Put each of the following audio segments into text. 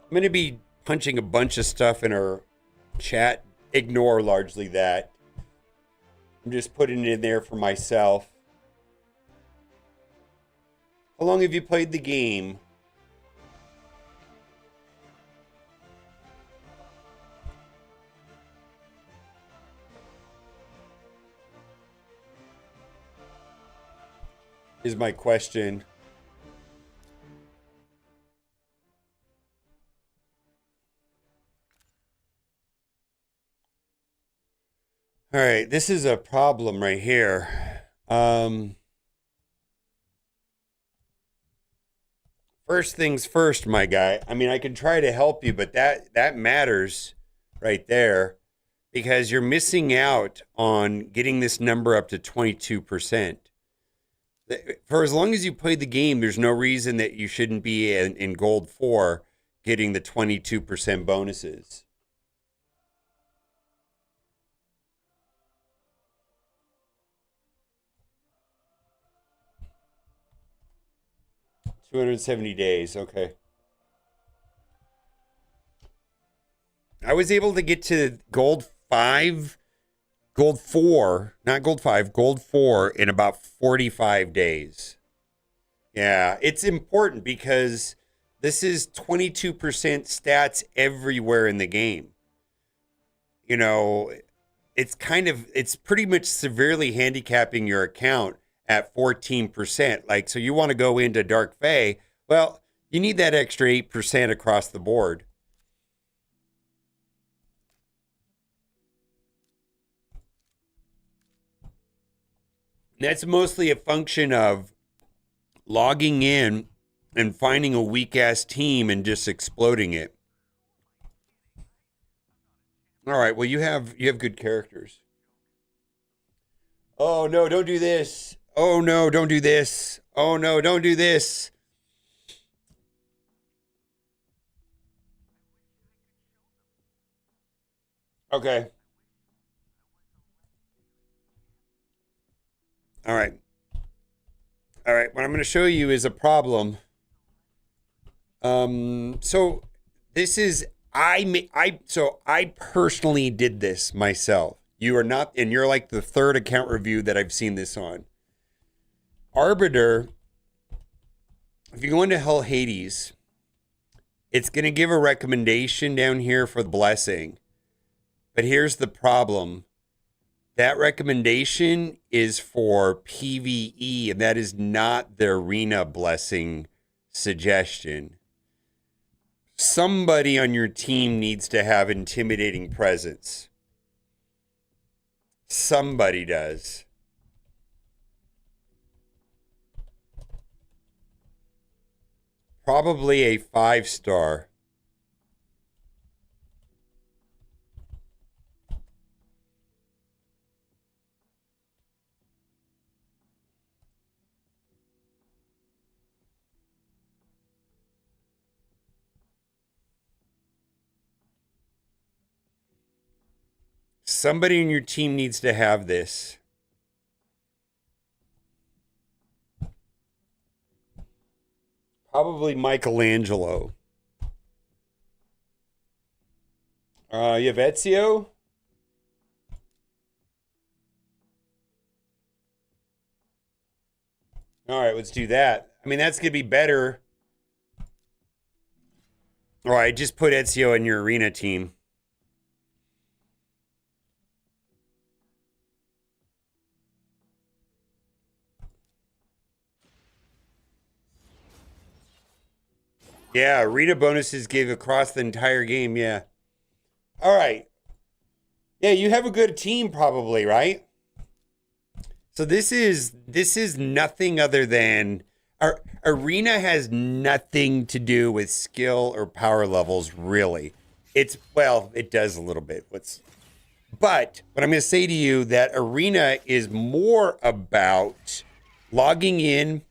I'm going to be punching a bunch of stuff in our chat. Ignore largely that. I'm just putting it in there for myself. How long have you played the game? Is my question. All right, this is a problem right here. First things first, my guy. I mean, I can try to help you, but that matters right there because you're missing out on getting this number up to 22%. For as long as you played the game, there's no reason that you shouldn't be in gold 4 getting the 22% bonuses. $270, okay. I was able to get to gold 5, gold 4, not gold 5, gold 4 in about 45 days. Yeah, it's important because this is 22% stats everywhere in the game. You know, it's pretty much severely handicapping your account at 14%. Like, so you want to go into Dark Fae, well, you need that extra 8% across the board. That's mostly a function of logging in and finding a weak ass team and just exploding it. All right, well you have good characters. Oh no, don't do this. Oh no, don't do this. Oh no, don't do this. Okay. All right. All right. What I'm going to show you is a problem. So this is I personally did this myself. You are not, and you're like the third account review that I've seen this on. Arbiter, if you go into Hell Hades, it's going to give a recommendation down here for the blessing. But here's the problem. That recommendation is for PvE, and that is not the arena blessing suggestion. Somebody on your team needs to have intimidating presence. Somebody does. Probably a 5-star. Somebody in your team needs to have this. Probably Michelangelo. You have Ezio? All right, let's do that. I mean, that's going to be better. All right, just put Ezio in your arena team. Yeah, arena bonuses give across the entire game. Yeah. All right. Yeah, you have a good team probably, right? So this is nothing other than our arena has nothing to do with skill or power levels really. It's well, it does a little bit. But what I'm going to say to you that arena is more about logging in,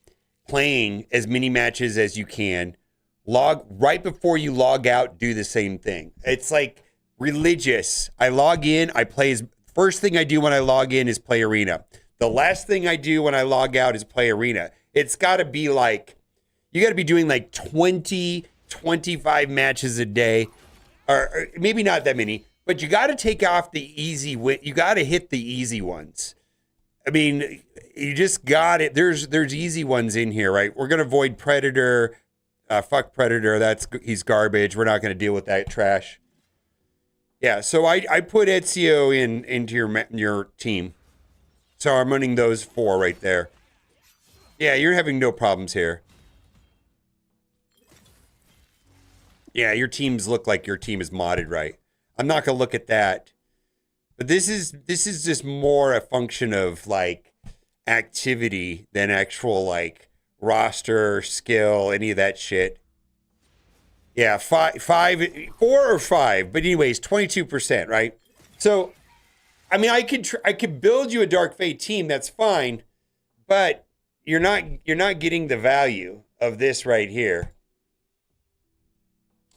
playing as many matches as you can. Log right before you log out, do the same thing. It's like religious. I log in, I play as first thing I do when I log in is play arena. The last thing I do when I log out is play arena. It's got to be like you got to be doing like 20, 25 matches a day, or maybe not that many, but you got to take off the easy win. You got to hit the easy ones. I mean, you just got it. There's easy ones in here, right? We're gonna avoid Predator. Fuck Predator. He's garbage. We're not gonna deal with that trash. Yeah. So I put Ezio into your team. So I'm running those 4 right there. Yeah, you're having no problems here. Yeah, your teams look like your team is modded right. I'm not gonna look at that. But this is just more a function of like activity than actual like roster skill, any of that shit. Yeah, 4 or 5, but anyways, 22%, right? So, I mean, I could build you a Dark Fate team. That's fine, but you're not getting the value of this right here.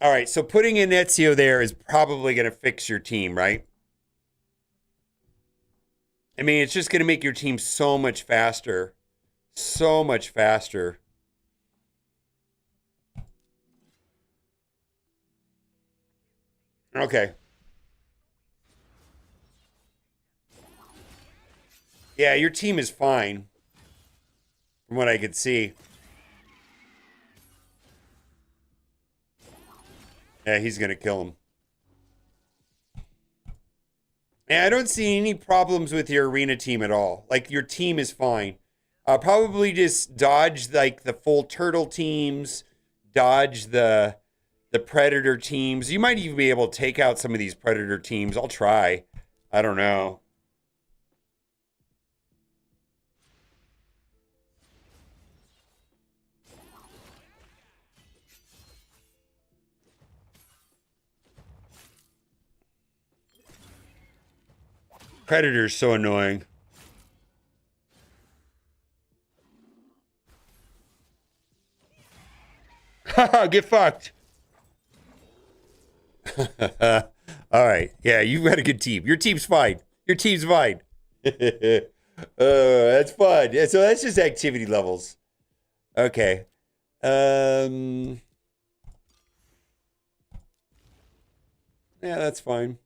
All right, so putting in Ezio there is probably going to fix your team, right? I mean, it's just going to make your team so much faster. So much faster. Okay. Yeah, your team is fine. From what I could see. Yeah, he's going to kill him. And I don't see any problems with your arena team at all. Like, your team is fine. Probably just dodge, like, the full turtle teams. Dodge the predator teams. You might even be able to take out some of these predator teams. I'll try. I don't know. Predator's so annoying. Haha, get fucked. All right. Yeah, you've got a good team. Your team's fine. Your team's fine. That's fun. Yeah, so that's just activity levels. Okay. Yeah, that's fine.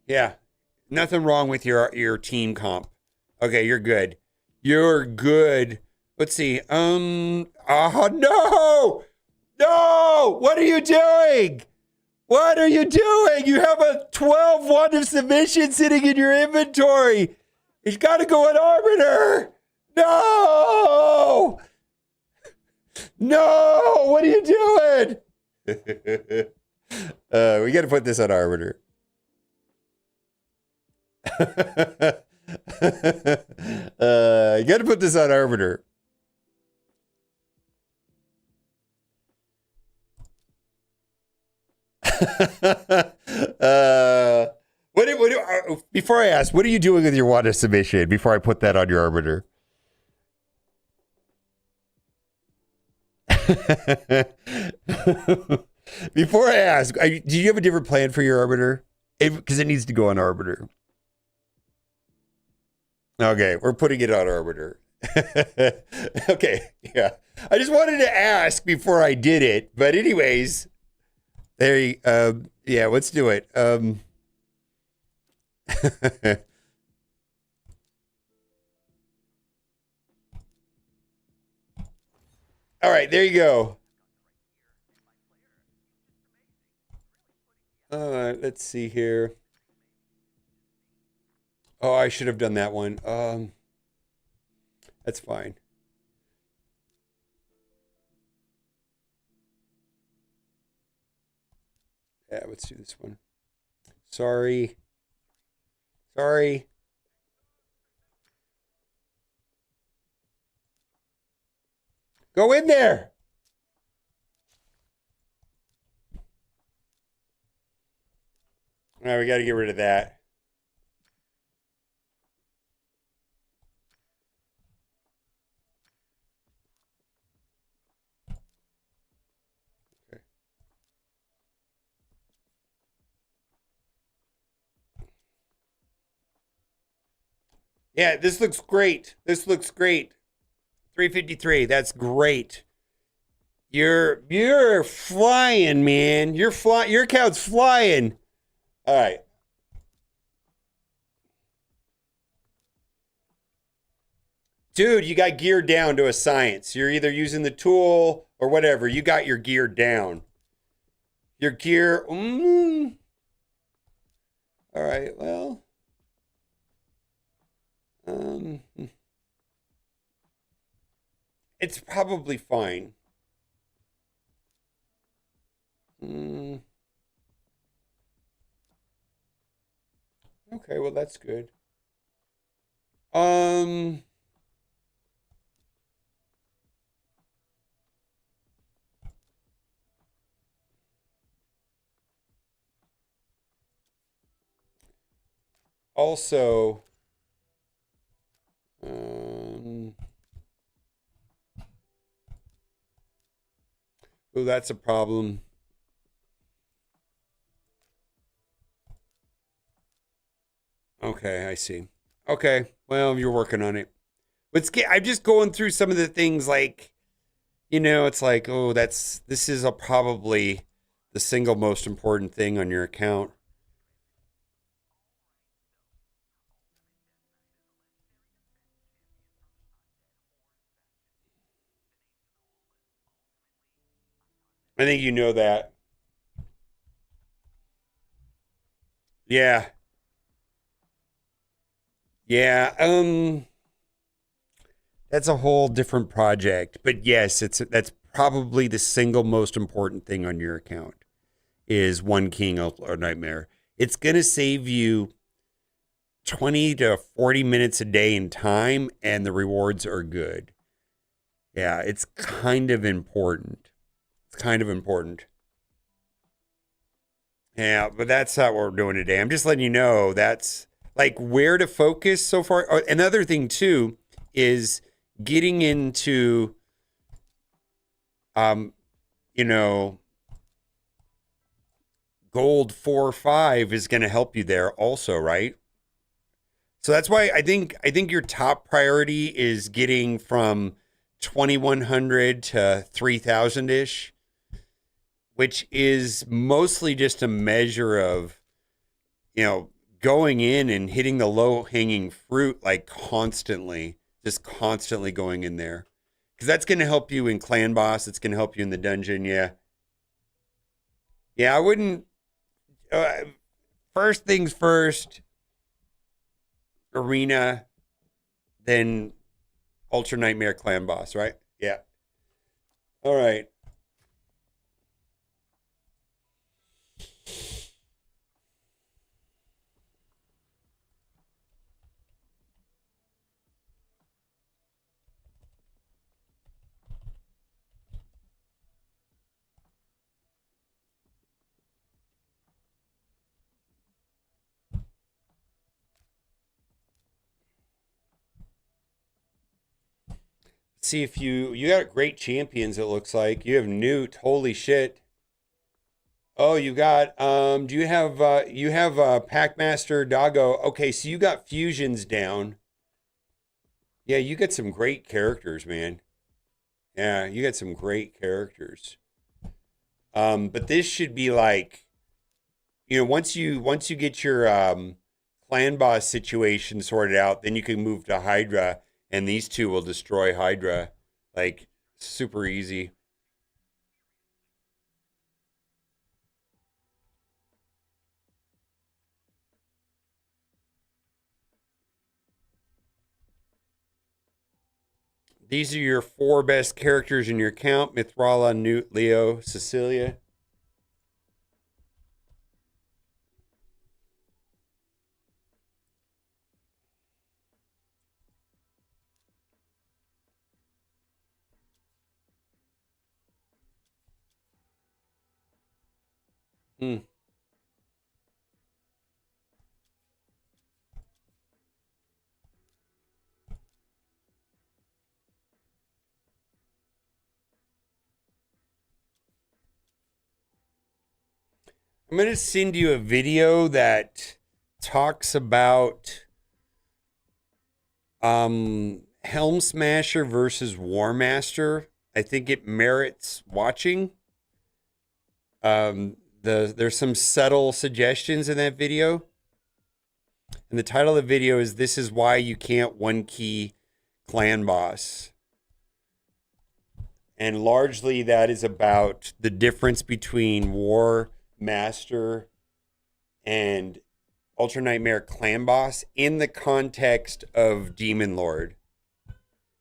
Yeah. Nothing wrong with your team comp. Okay, you're good. You're good. Let's see. Oh no! No! What are you doing? What are you doing? You have a 12 Wonder Submission sitting in your inventory. It's got to go on Arbiter. No! No! What are you doing? We got to put this on Arbiter. You got to put this on Arbiter. Before I ask, what are you doing with your Wanda submission before I put that on your Arbiter? Before I ask, do you have a different plan for your Arbiter? Because it needs to go on Arbiter. Okay, we're putting it on Arbiter. Okay, yeah. I just wanted to ask before I did it, but anyways, there you, yeah, let's do it. All right, there you go. Let's see here. Oh, I should have done that one. That's fine. Yeah, let's do this one. Sorry. Sorry. Go in there. All right, we got to get rid of that. Okay. Yeah, this looks great. This looks great. 353. That's great. You're flying, man. You're flying. Your account's flying. All right. Dude, you got geared down to a science. You're either using the tool or whatever. You got your gear down. Your gear. All right. Well. Um. It's probably fine. Mm, okay. Well, that's good. Um. Also. Um. Oh, that's a problem. Okay, I see. Okay. Well, you're working on it. Let's get. I'm just going through some of the things like, it's like, oh, this is a probably the single most important thing on your account. I think you know that. Yeah. Yeah. That's a whole different project. But yes, that's probably the single most important thing on your account is One King or Nightmare. It's gonna save you 20 to 40 minutes a day in time, and the rewards are good. Yeah, it's kind of important. It's kind of important. Yeah, but that's not what we're doing today. I'm just letting you know that's like where to focus so far. Oh, another thing too is getting into um, you know, gold 4 or 5 is going to help you there also, right? So that's why I think your top priority is getting from 2100 to 3000 ish, which is mostly just a measure of, you know, going in and hitting the low hanging fruit like constantly, just constantly going in there. Because that's going to help you in clan boss. It's going to help you in the dungeon. Yeah. Yeah. I wouldn't. Uh, First things first, arena, then Ultra Nightmare clan boss, right? Yeah. All right. See if you got great champions. It looks like you have Newt. Holy shit. Oh, you got do you have Packmaster Doggo. Okay, so you got fusions down. Yeah, you got some great characters, man. Yeah, you got some great characters. But this should be like, once you get your clan boss situation sorted out, then you can move to Hydra and these two will destroy Hydra like super easy. These are your 4 best characters in your account: Mithrala, Newt, Leo, Cecilia. Hmm. I'm going to send you a video that talks about Helm Smasher versus War Master. I think it merits watching. There's some subtle suggestions in that video. And the title of the video is "This is Why You Can't One Key Clan Boss." And largely that is about the difference between War Master and Ultra Nightmare Clan Boss in the context of Demon Lord.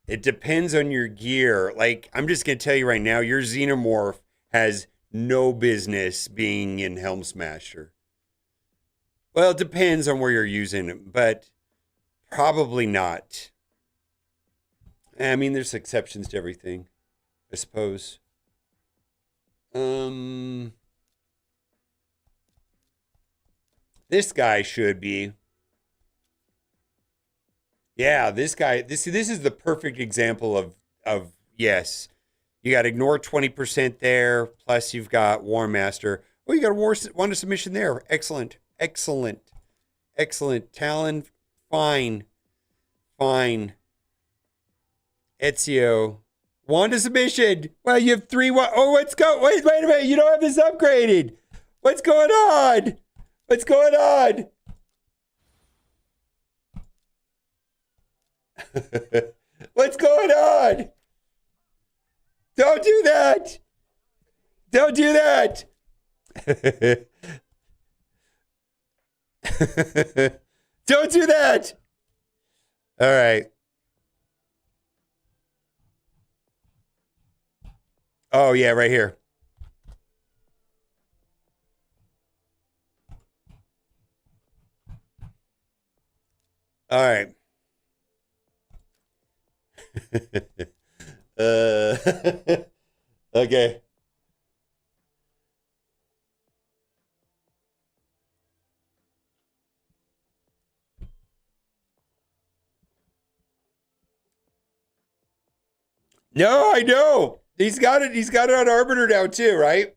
It depends on your gear. Like, I'm just going to tell you right now, your Xenomorph has no business being in Helm Smasher. Well, it depends on where you're using it, but probably not. I mean, there's exceptions to everything, I suppose. This guy should be. Yeah, this guy. This is the perfect example of yes. You got ignore 20% there. Plus, you've got War Master. Oh, you got a one to submission there. Excellent, excellent, excellent. Talon, fine, fine. Ezio, Wanda submission. Well, you have 3. Oh, what's go? Wait a minute. You don't have this upgraded. What's going on? What's going on? What's going on? Don't do that. Don't do that. Don't do that. All right. Oh, yeah, right here. All right. Okay. No, I know. He's got it. He's got it on Arbiter now too, right?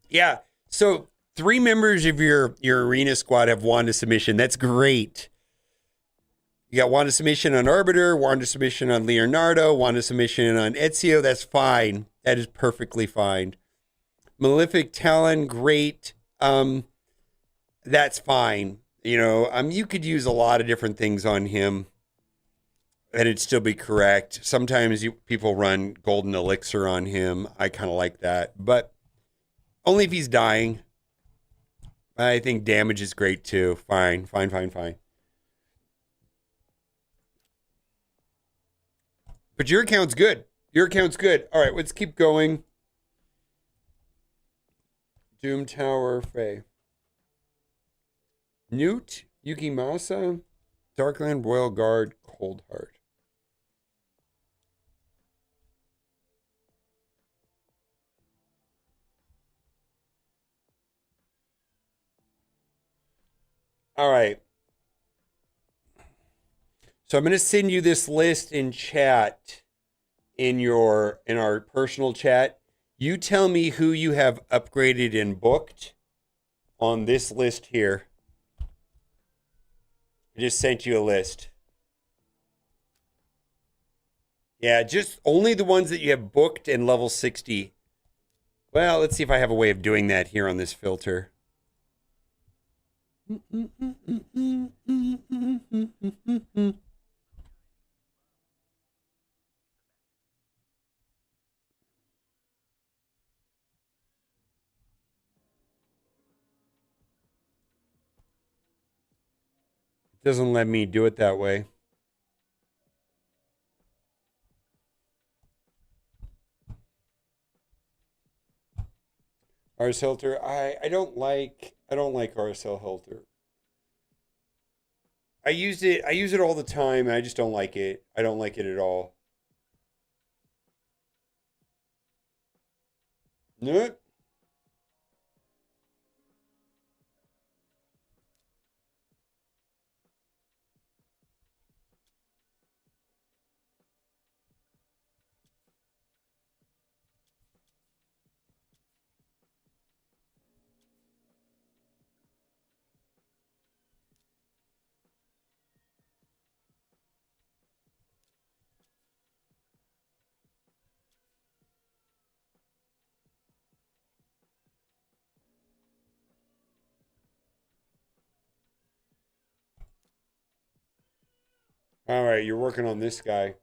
Yeah. So 3 members of your arena squad have Wanda submission. That's great. You got Wanda submission on Arbiter, Wanda submission on Leonardo, Wanda submission on Ezio. That's fine. That is perfectly fine. Malefic Talon, great. That's fine. You know, you could use a lot of different things on him, and it'd still be correct. Sometimes people run Golden Elixir on him. I kind of like that, but only if he's dying. I think damage is great too. Fine, fine, fine, fine. But your account's good. Your account's good. All right, let's keep going. Doom Tower, Faye. Newt, Yukimasa, Darkland, Royal Guard, Coldheart. All right. So I'm going to send you this list in chat in our personal chat. You tell me who you have upgraded and booked on this list here. I just sent you a list. Yeah, just only the ones that you have booked and level 60. Well, let's see if I have a way of doing that here on this filter. It doesn't let me do it that way. RSL Hilter, I don't like RSL Hilter. I use it all the time, and I just don't like it. I don't like it at all. Nope. All right, you're working on this guy.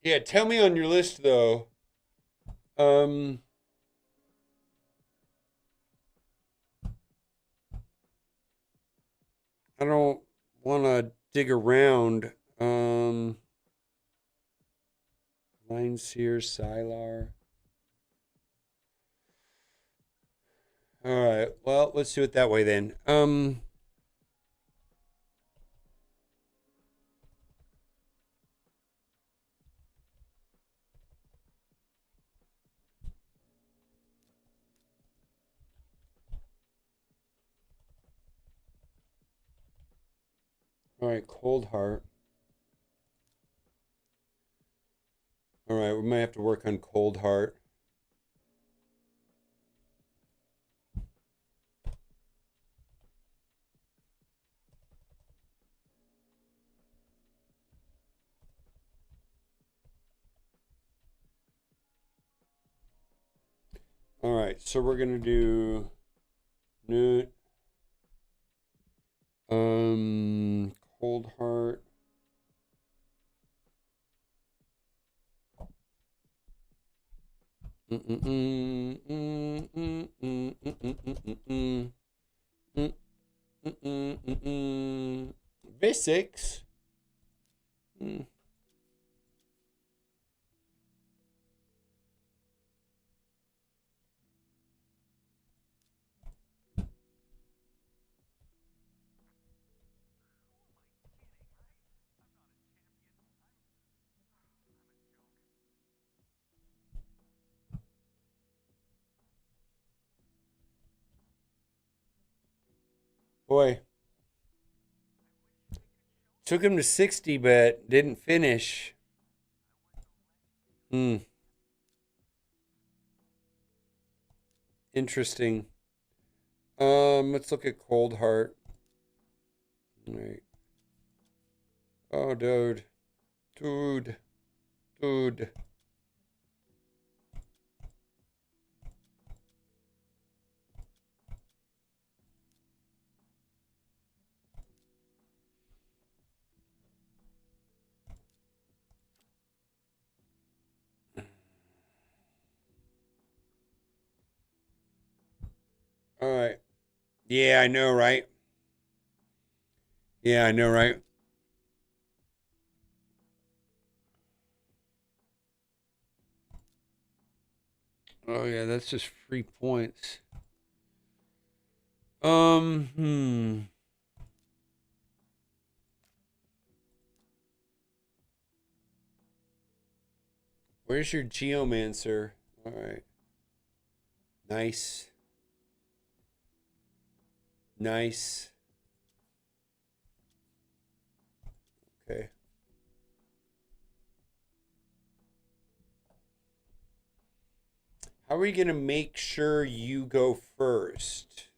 Yeah, tell me on your list though. Um, I don't want to dig around. Line Seer, Sylar. All right. Well, let's do it that way then. All right, Cold Heart. All right, we might have to work on Cold Heart. All right, so we're gonna do Newt, Cold Heart. Basics. Boy, took him to 60, but didn't finish. Hmm. Interesting. Let's look at Cold Heart. All right. Oh, dude. Dude. Dude. All right. Yeah, I know, right? Yeah, I know, right? Oh yeah, that's just free points. Hmm. Where's your Geomancer? All right. Nice. Nice. Okay. How are we gonna make sure you go first?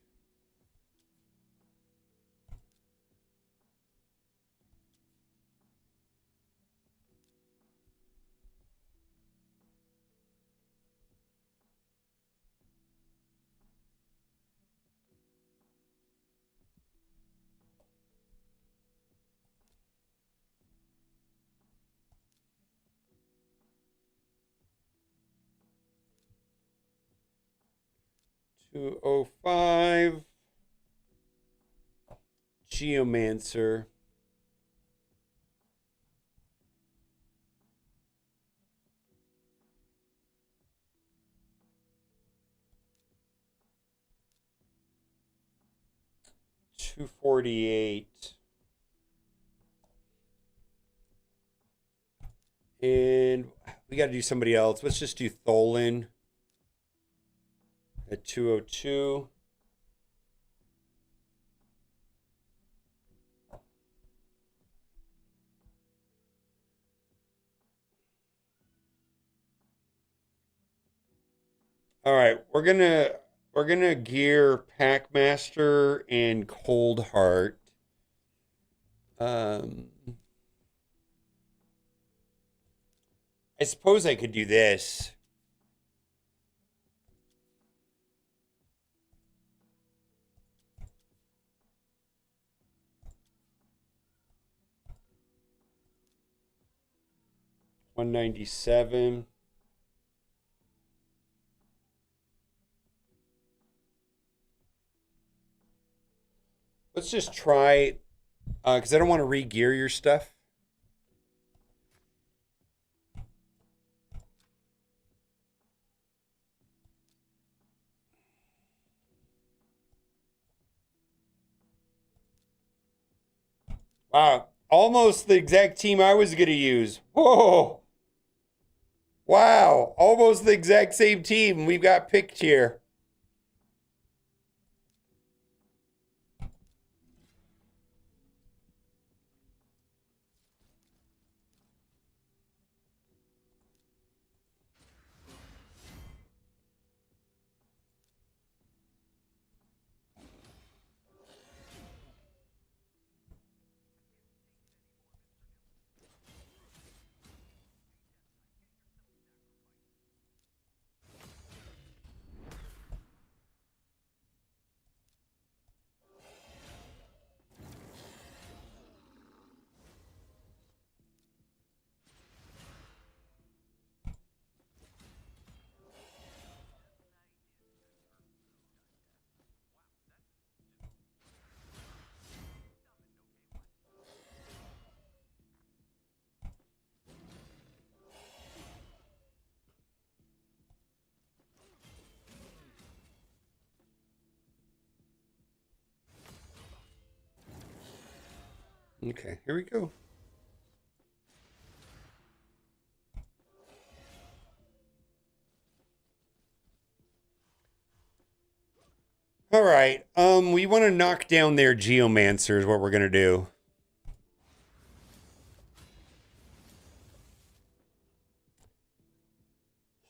205. Geomancer. $248. And we got to do somebody else. Let's just do Tholen at 202. All right, we're gonna gear Packmaster and Cold Heart. Um, I suppose I could do this. $197. Let's just try, because I don't want to re-gear your stuff. Wow, almost the exact team I was going to use. Whoa. Wow, almost the exact same team we've got picked here. Okay, here we go. All right. We want to knock down their Geomancer is what we're gonna do.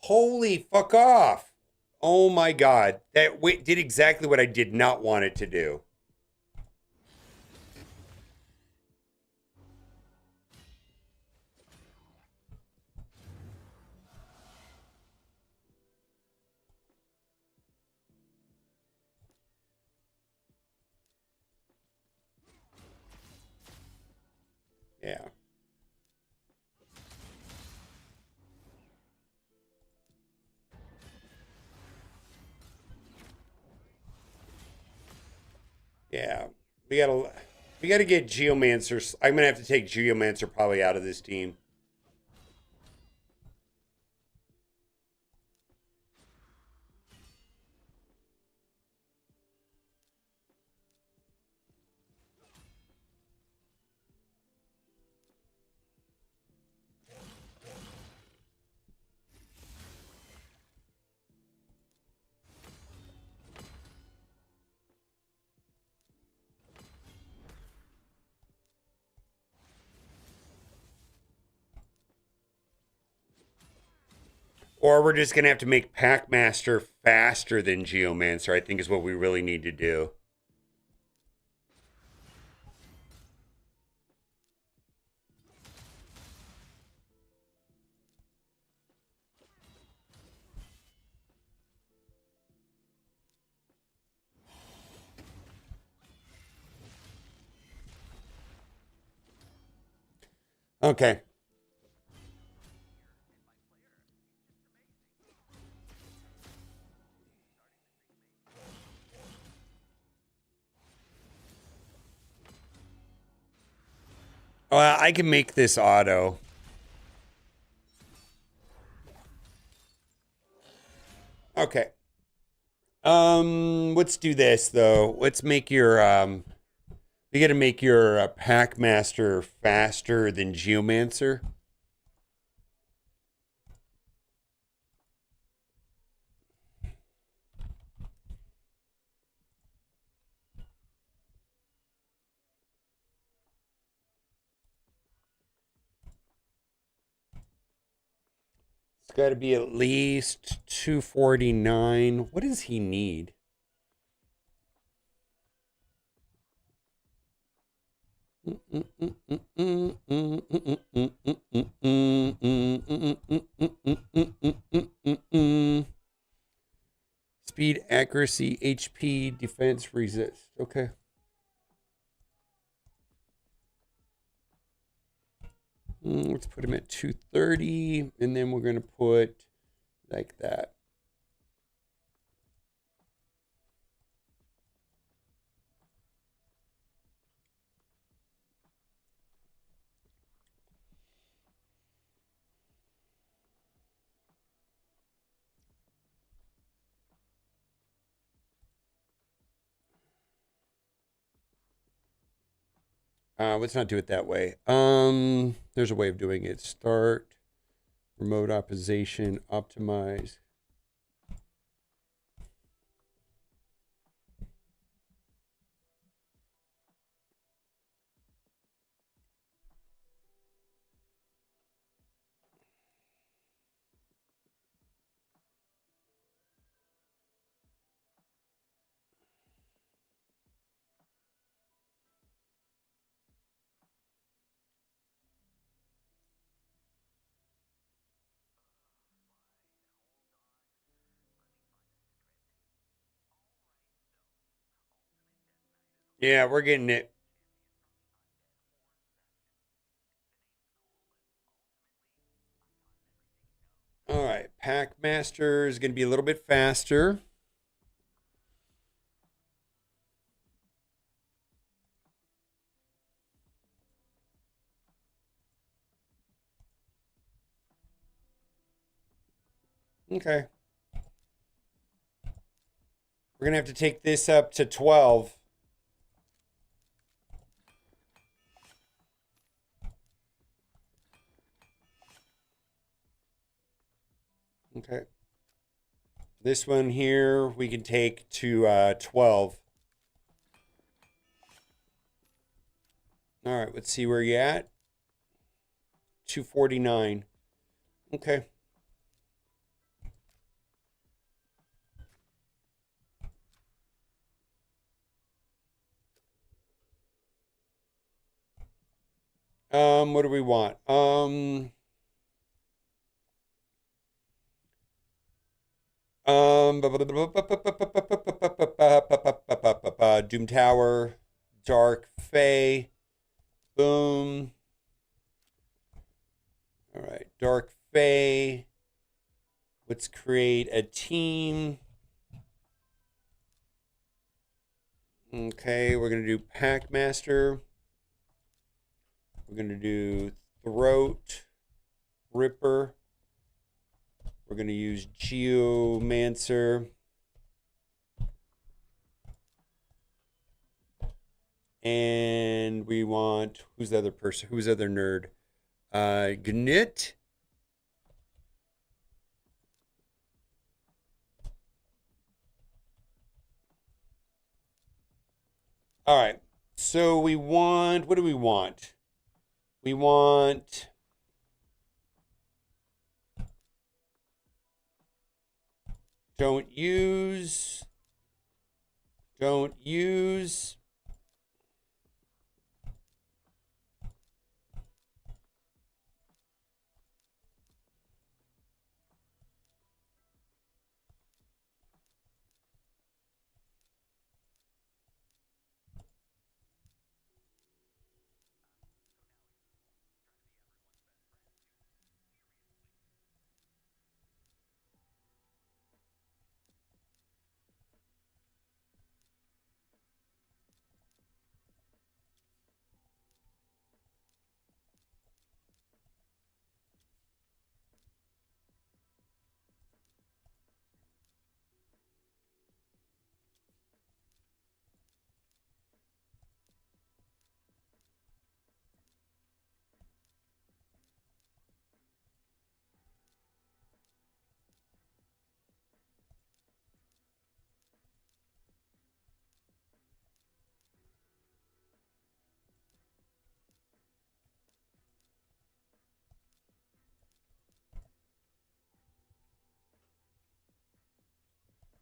Holy fuck off. Oh my god. That did exactly what I did not want it to do. Yeah. Yeah. We gotta get Geomancer. I'm gonna have to take Geomancer probably out of this team. Or we're just gonna have to make Packmaster faster than Geomancer, I think is what we really need to do. Okay. I can make this auto. Okay. Let's do this though. Let's make your we got to make your Packmaster faster than Geomancer. It's got to be at least 249. What does he need? Speed, accuracy, HP, defense, resist. Okay. Let's put him at 230, and then we're going to put like that. Let's not do it that way. There's a way of doing it. Start, remote opposition, optimize. Yeah, we're getting it. All right, Packmaster is going to be a little bit faster. Okay. We're going to have to take this up to 12. Okay. This one here we can take to 12. All right, let's see where you're at. 249. Okay. What do we want? Doom Tower, Dark Fae, boom. All right, Dark Fae. Let's create a team. Okay, we're gonna do Packmaster. We're gonna do Throat, Ripper. We're gonna use Geomancer. And we want, who's the other person? Who's the other nerd? Gnit. All right. So we want, what do we want? We want, don't use.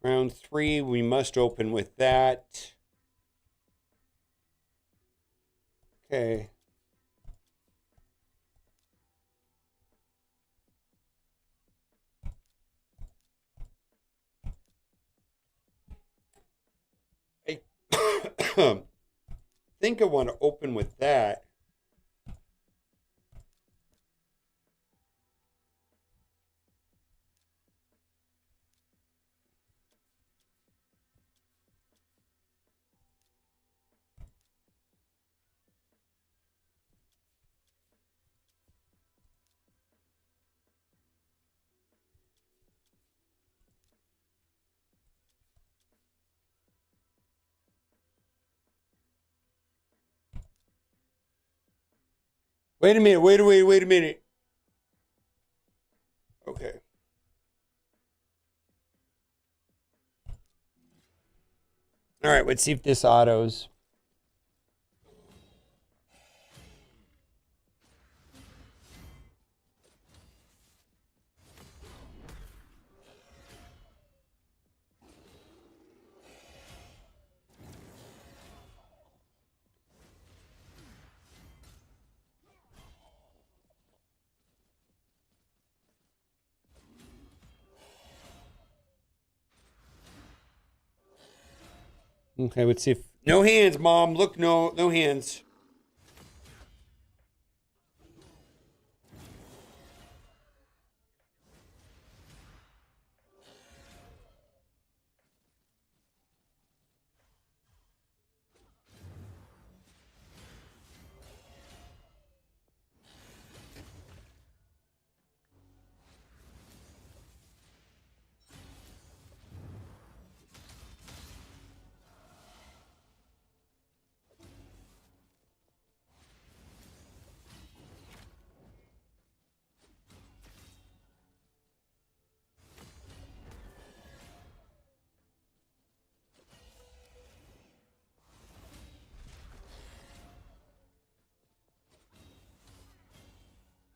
Round 3, we must open with that. Okay. I think I want to open with that. Wait a minute, wait a minute. Okay. All right, let's see if this autos. Okay, let's see if no hands, Mom. Look, no hands.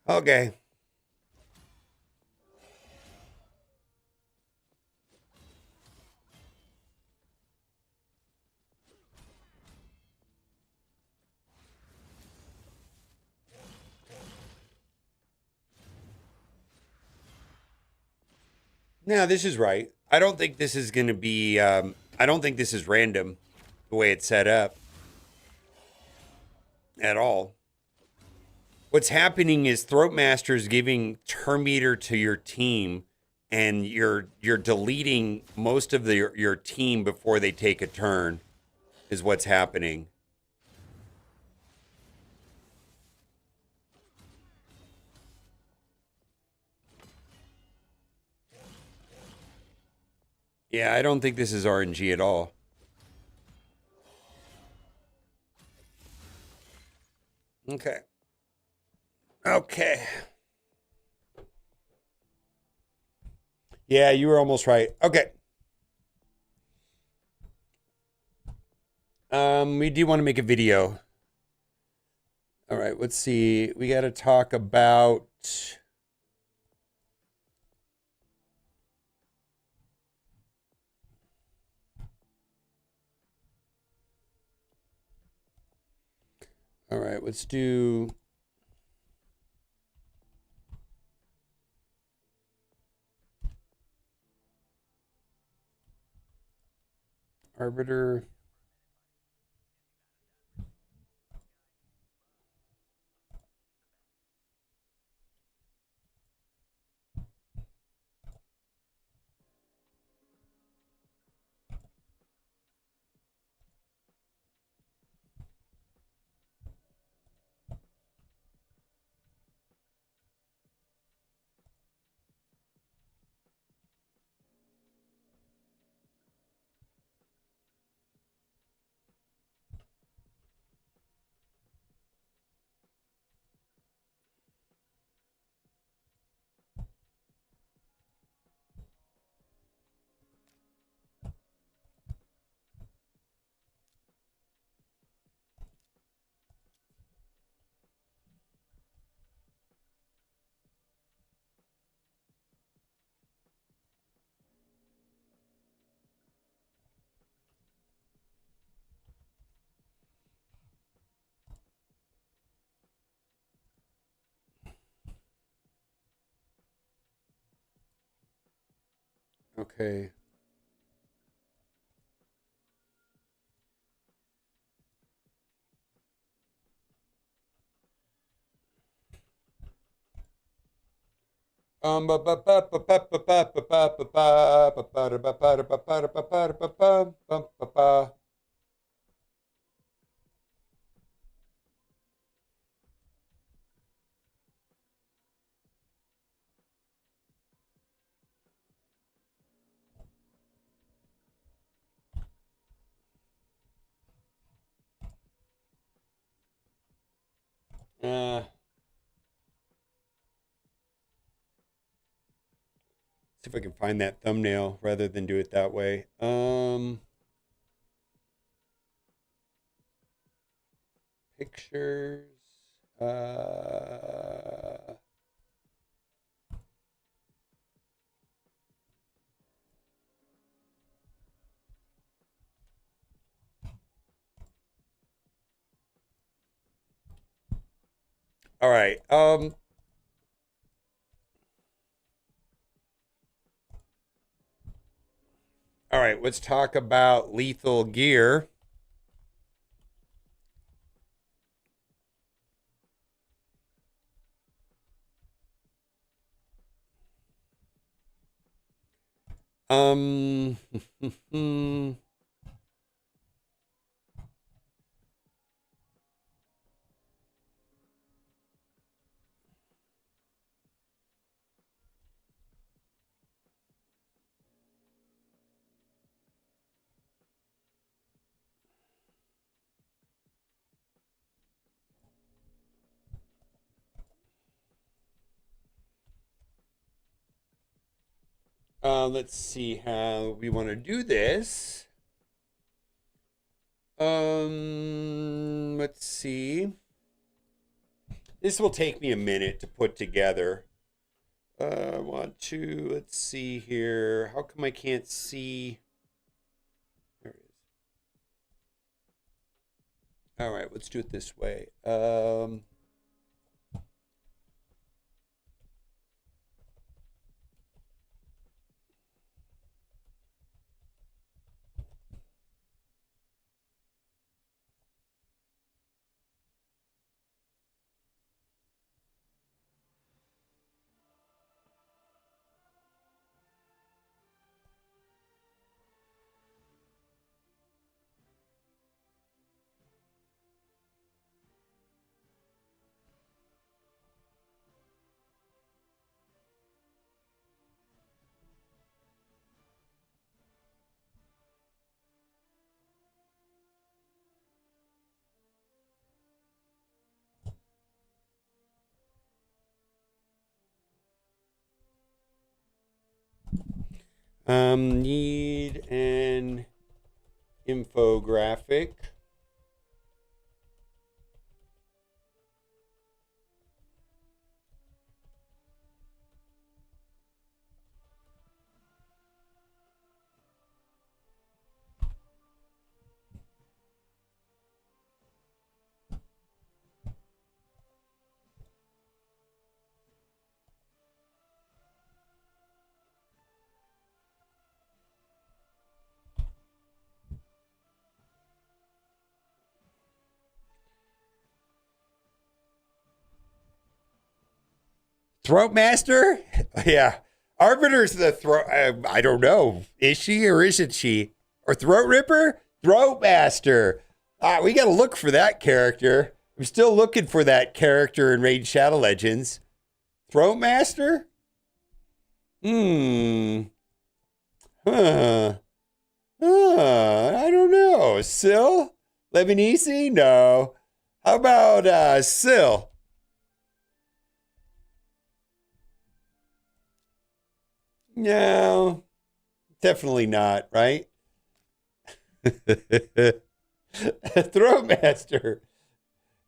Okay. Now this is right. I don't think this is going to be. I don't think this is random, the way it's set up, at all. What's happening is Throatmaster is giving Turn Meter to your team, and you're deleting most of your team before they take a turn. Is what's happening. Yeah, I don't think this is RNG at all. Okay. Okay. Yeah, you were almost right. Okay. We do want to make a video. All right, let's see. We got to talk about. All right, let's do. Arbiter. Okay. See if I can find that thumbnail rather than do it that way. Pictures. All right. All right, let's talk about Lethal Gear. Let's see how we want to do this. Let's see. This will take me a minute to put together. I want to, let's see here. How come I can't see? There it is. All right, let's do it this way. Need an infographic. Throat Master? Yeah. Arbiter's the throat. I don't know. Is she or isn't she? Or Throat Ripper? Throat Master. We got to look for that character. I'm still looking for that character in Raid Shadow Legends. Throat Master? Huh. I don't know. Syl? Lebanese? No. How about Syl? No, definitely not, right? Throat Master.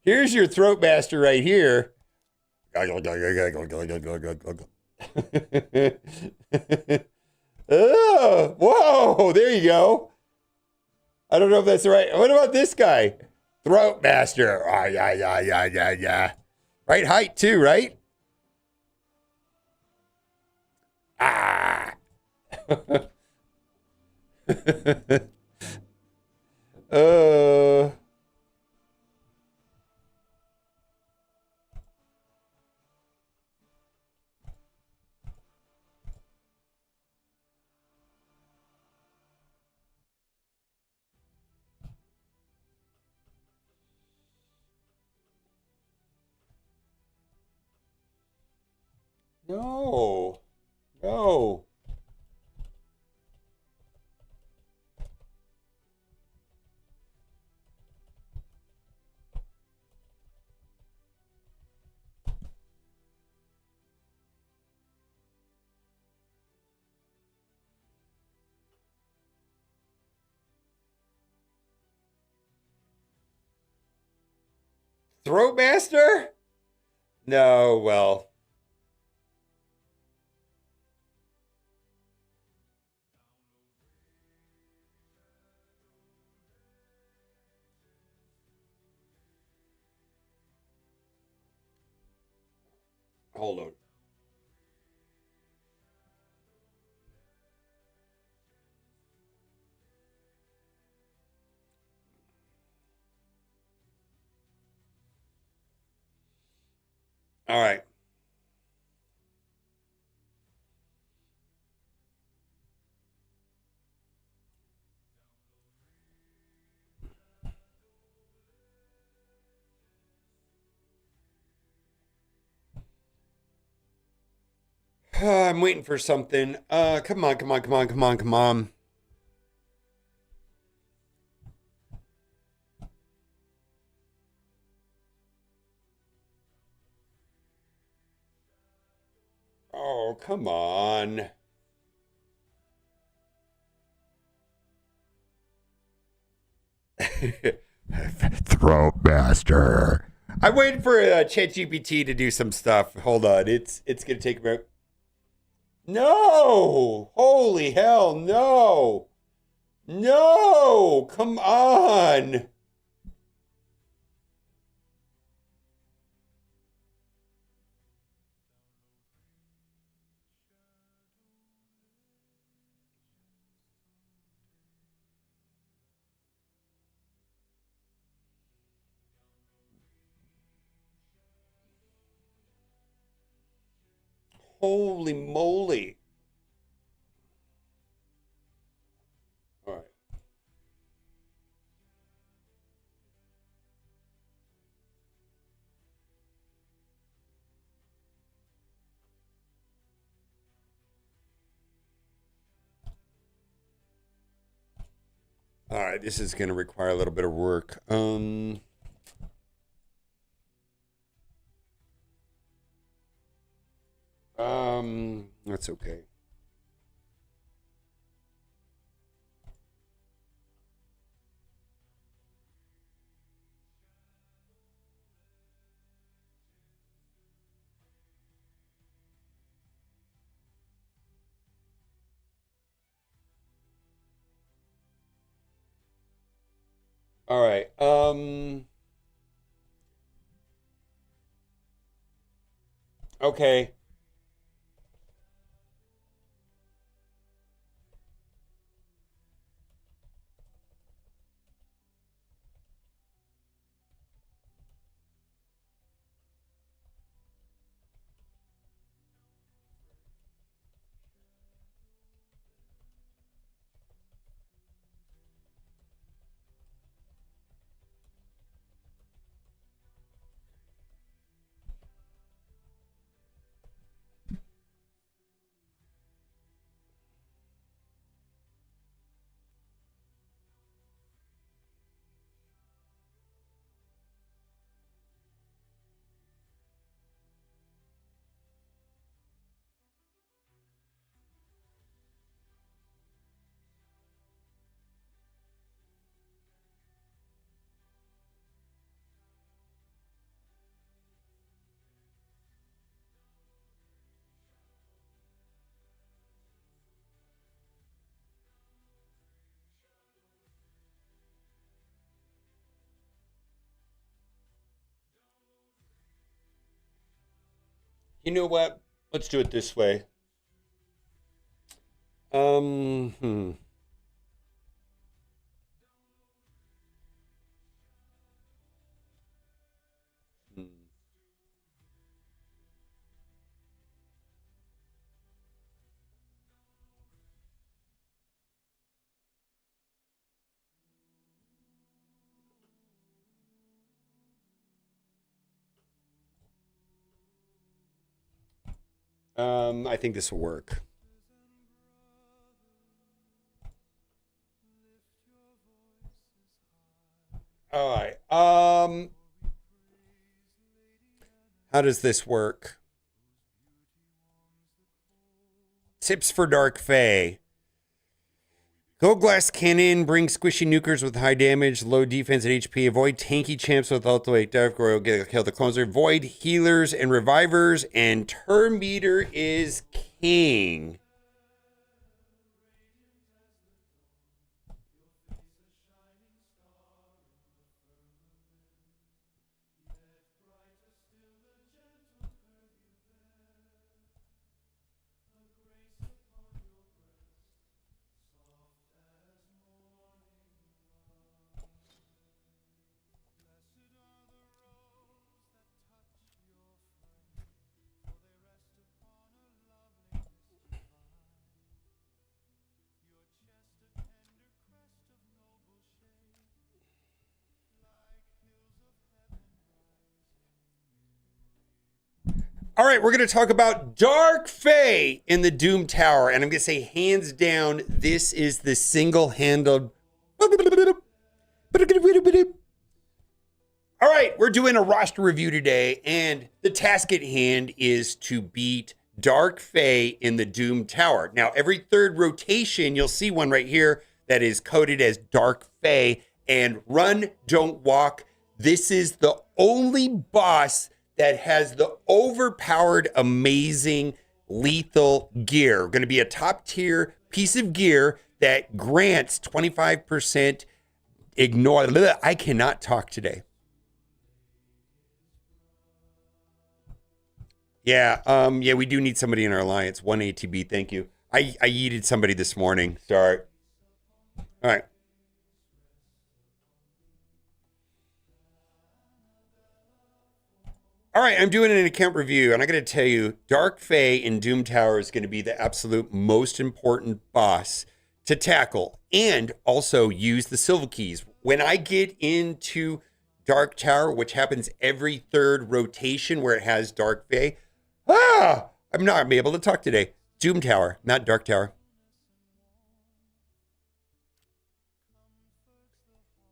Here's your Throat Master right here. Oh, whoa, there you go. I don't know if that's right. What about this guy? Throat Master. Ah, yeah. Right height too, right? Ah. uh, no, no. Throatmaster? No, well, hold on. All right. I'm waiting for something. Come on, come on, come on, come on, come on. Oh, come on. Throatmaster. I'm waiting for ChatGPT to do some stuff. Hold on, it's gonna take about. No! Holy hell, no! No! Come on! Holy moly! All right, all right. This is gonna require a little bit of work. That's okay. All right. Okay. You know what? Let's do it this way. Um, hmm. Hmm. I think this will work. All right. How does this work? Tips for Dark Fae. Gold Glass Cannon, bring squishy nukers with high damage, low defense and HP. Avoid tanky champs with ultimate Dark Royal, kill the clones. Avoid healers and revivers. And turn meter is king. All right, we're going to talk about Dark Fae in the Doom Tower. And I'm going to say, hands down, this is the single-handed. All right, we're doing a roster review today. And the task at hand is to beat Dark Fae in the Doom Tower. Now, every third rotation, you'll see one right here that is coded as Dark Fae. And run, don't walk. This is the only boss that has the overpowered, amazing, lethal gear. Going to be a top tier piece of gear that grants 25% ignore. I cannot talk today. Yeah, we do need somebody in our alliance. One ATB, thank you. I yeeted somebody this morning. Sorry. All right. All right, I'm doing an account review, and I got to tell you, Dark Fae in Doom Tower is going to be the absolute most important boss to tackle, and also use the Silver Keys. When I get into Dark Tower, which happens every third rotation where it has Dark Fae, I'm not gonna be able to talk today. Doom Tower, not Dark Tower.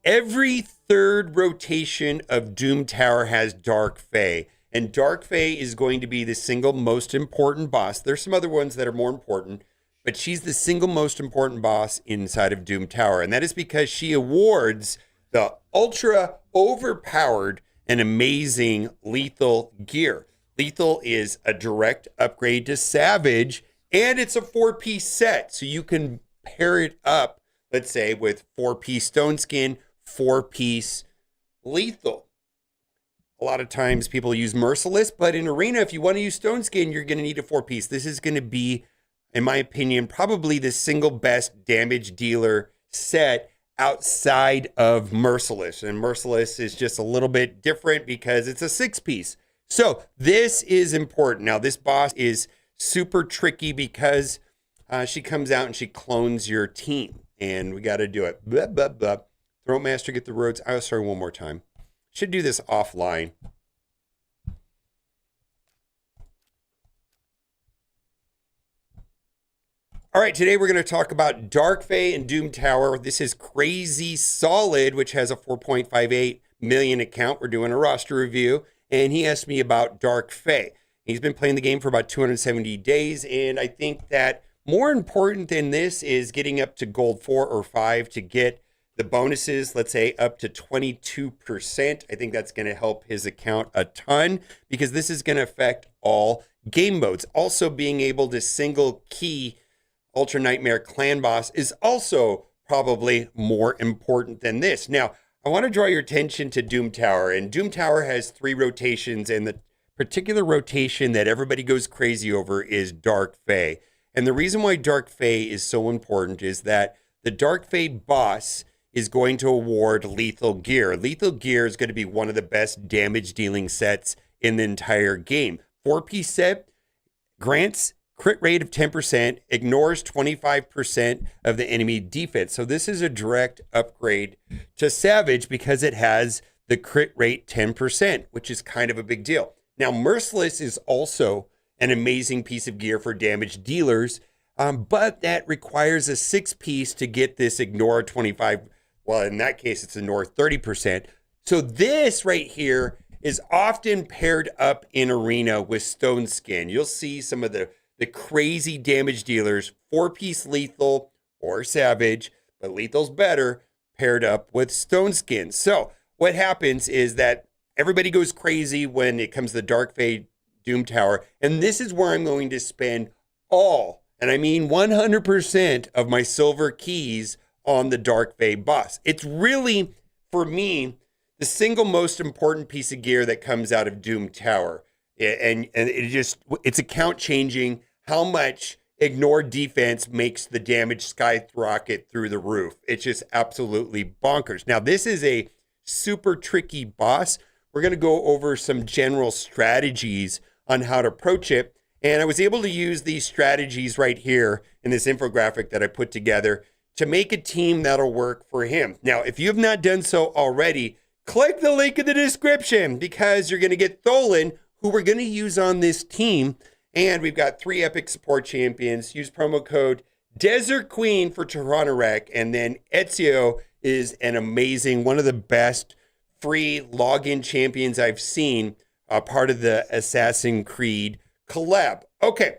Every third rotation of Doom Tower has Dark Fae. And Dark Fae is going to be the single most important boss. There's some other ones that are more important, but she's the single most important boss inside of Doom Tower. And that is because she awards the ultra overpowered and amazing lethal gear. Lethal is a direct upgrade to Savage, and it's a 4-piece set. So you can pair it up, let's say, with 4-piece Stone Skin, 4-piece lethal. A lot of times people use Merciless, but in Arena, if you want to use Stone Skin, you're going to need a 4-piece. This is going to be, in my opinion, probably the single best damage dealer set outside of Merciless. And Merciless is just a little bit different because it's a 6-piece. So this is important. Now, this boss is super tricky because she comes out and she clones your team. And we got to do it. Blah, blah, blah. Throat Master, get the roads. I'll start one more time. Should do this offline. All right, today we're going to talk about Dark Fae and Doom Tower. This is Crazy Solid, which has a 4.58 million account. We're doing a roster review, and he asked me about Dark Fae. He's been playing the game for about 270 days, and I think that more important than this is getting up to gold 4 or 5 to get the bonuses, let's say up to 22%. I think that's going to help his account a ton because this is going to affect all game modes. Also, being able to single key Ultra Nightmare Clan Boss is also probably more important than this. Now, I want to draw your attention to Doom Tower, and Doom Tower has 3 rotations, and the particular rotation that everybody goes crazy over is Dark Fae. And the reason why Dark Fae is so important is that the Dark Fae boss is going to award Lethal Gear. Lethal Gear is going to be one of the best damage dealing sets in the entire game. 4-piece set grants crit rate of 10%, ignores 25% of the enemy defense. So this is a direct upgrade to Savage because it has the crit rate 10%, which is kind of a big deal. Now, Merciless is also an amazing piece of gear for damage dealers, but that requires a 6-piece to get this ignore 25. Well, in that case, it's ignore 30%. So this right here is often paired up in Arena with Stone Skin. You'll see some of the crazy damage dealers, 4-piece Lethal or Savage, but Lethal's better, paired up with Stone Skin. So what happens is that everybody goes crazy when it comes to the Dark Fae Doom Tower, and this is where I'm going to spend all, and I mean 100% of my silver keys on the Dark Fae boss. It's really, for me, the single most important piece of gear that comes out of Doom Tower. And it's account changing how much ignore defense makes the damage skyrocket through the roof. It's just absolutely bonkers. Now, this is a super tricky boss. We're going to go over some general strategies on how to approach it. And I was able to use these strategies right here in this infographic that I put together to make a team that'll work for him. Now, if you have not done so already, click the link in the description because you're going to get Tholen, who we're going to use on this team. And we've got 3 epic support champions. Use promo code Desert Queen for Toronto. And then Ezio is an amazing, one of the best free login champions I've seen, part of the Assassin's Creed collab. Okay,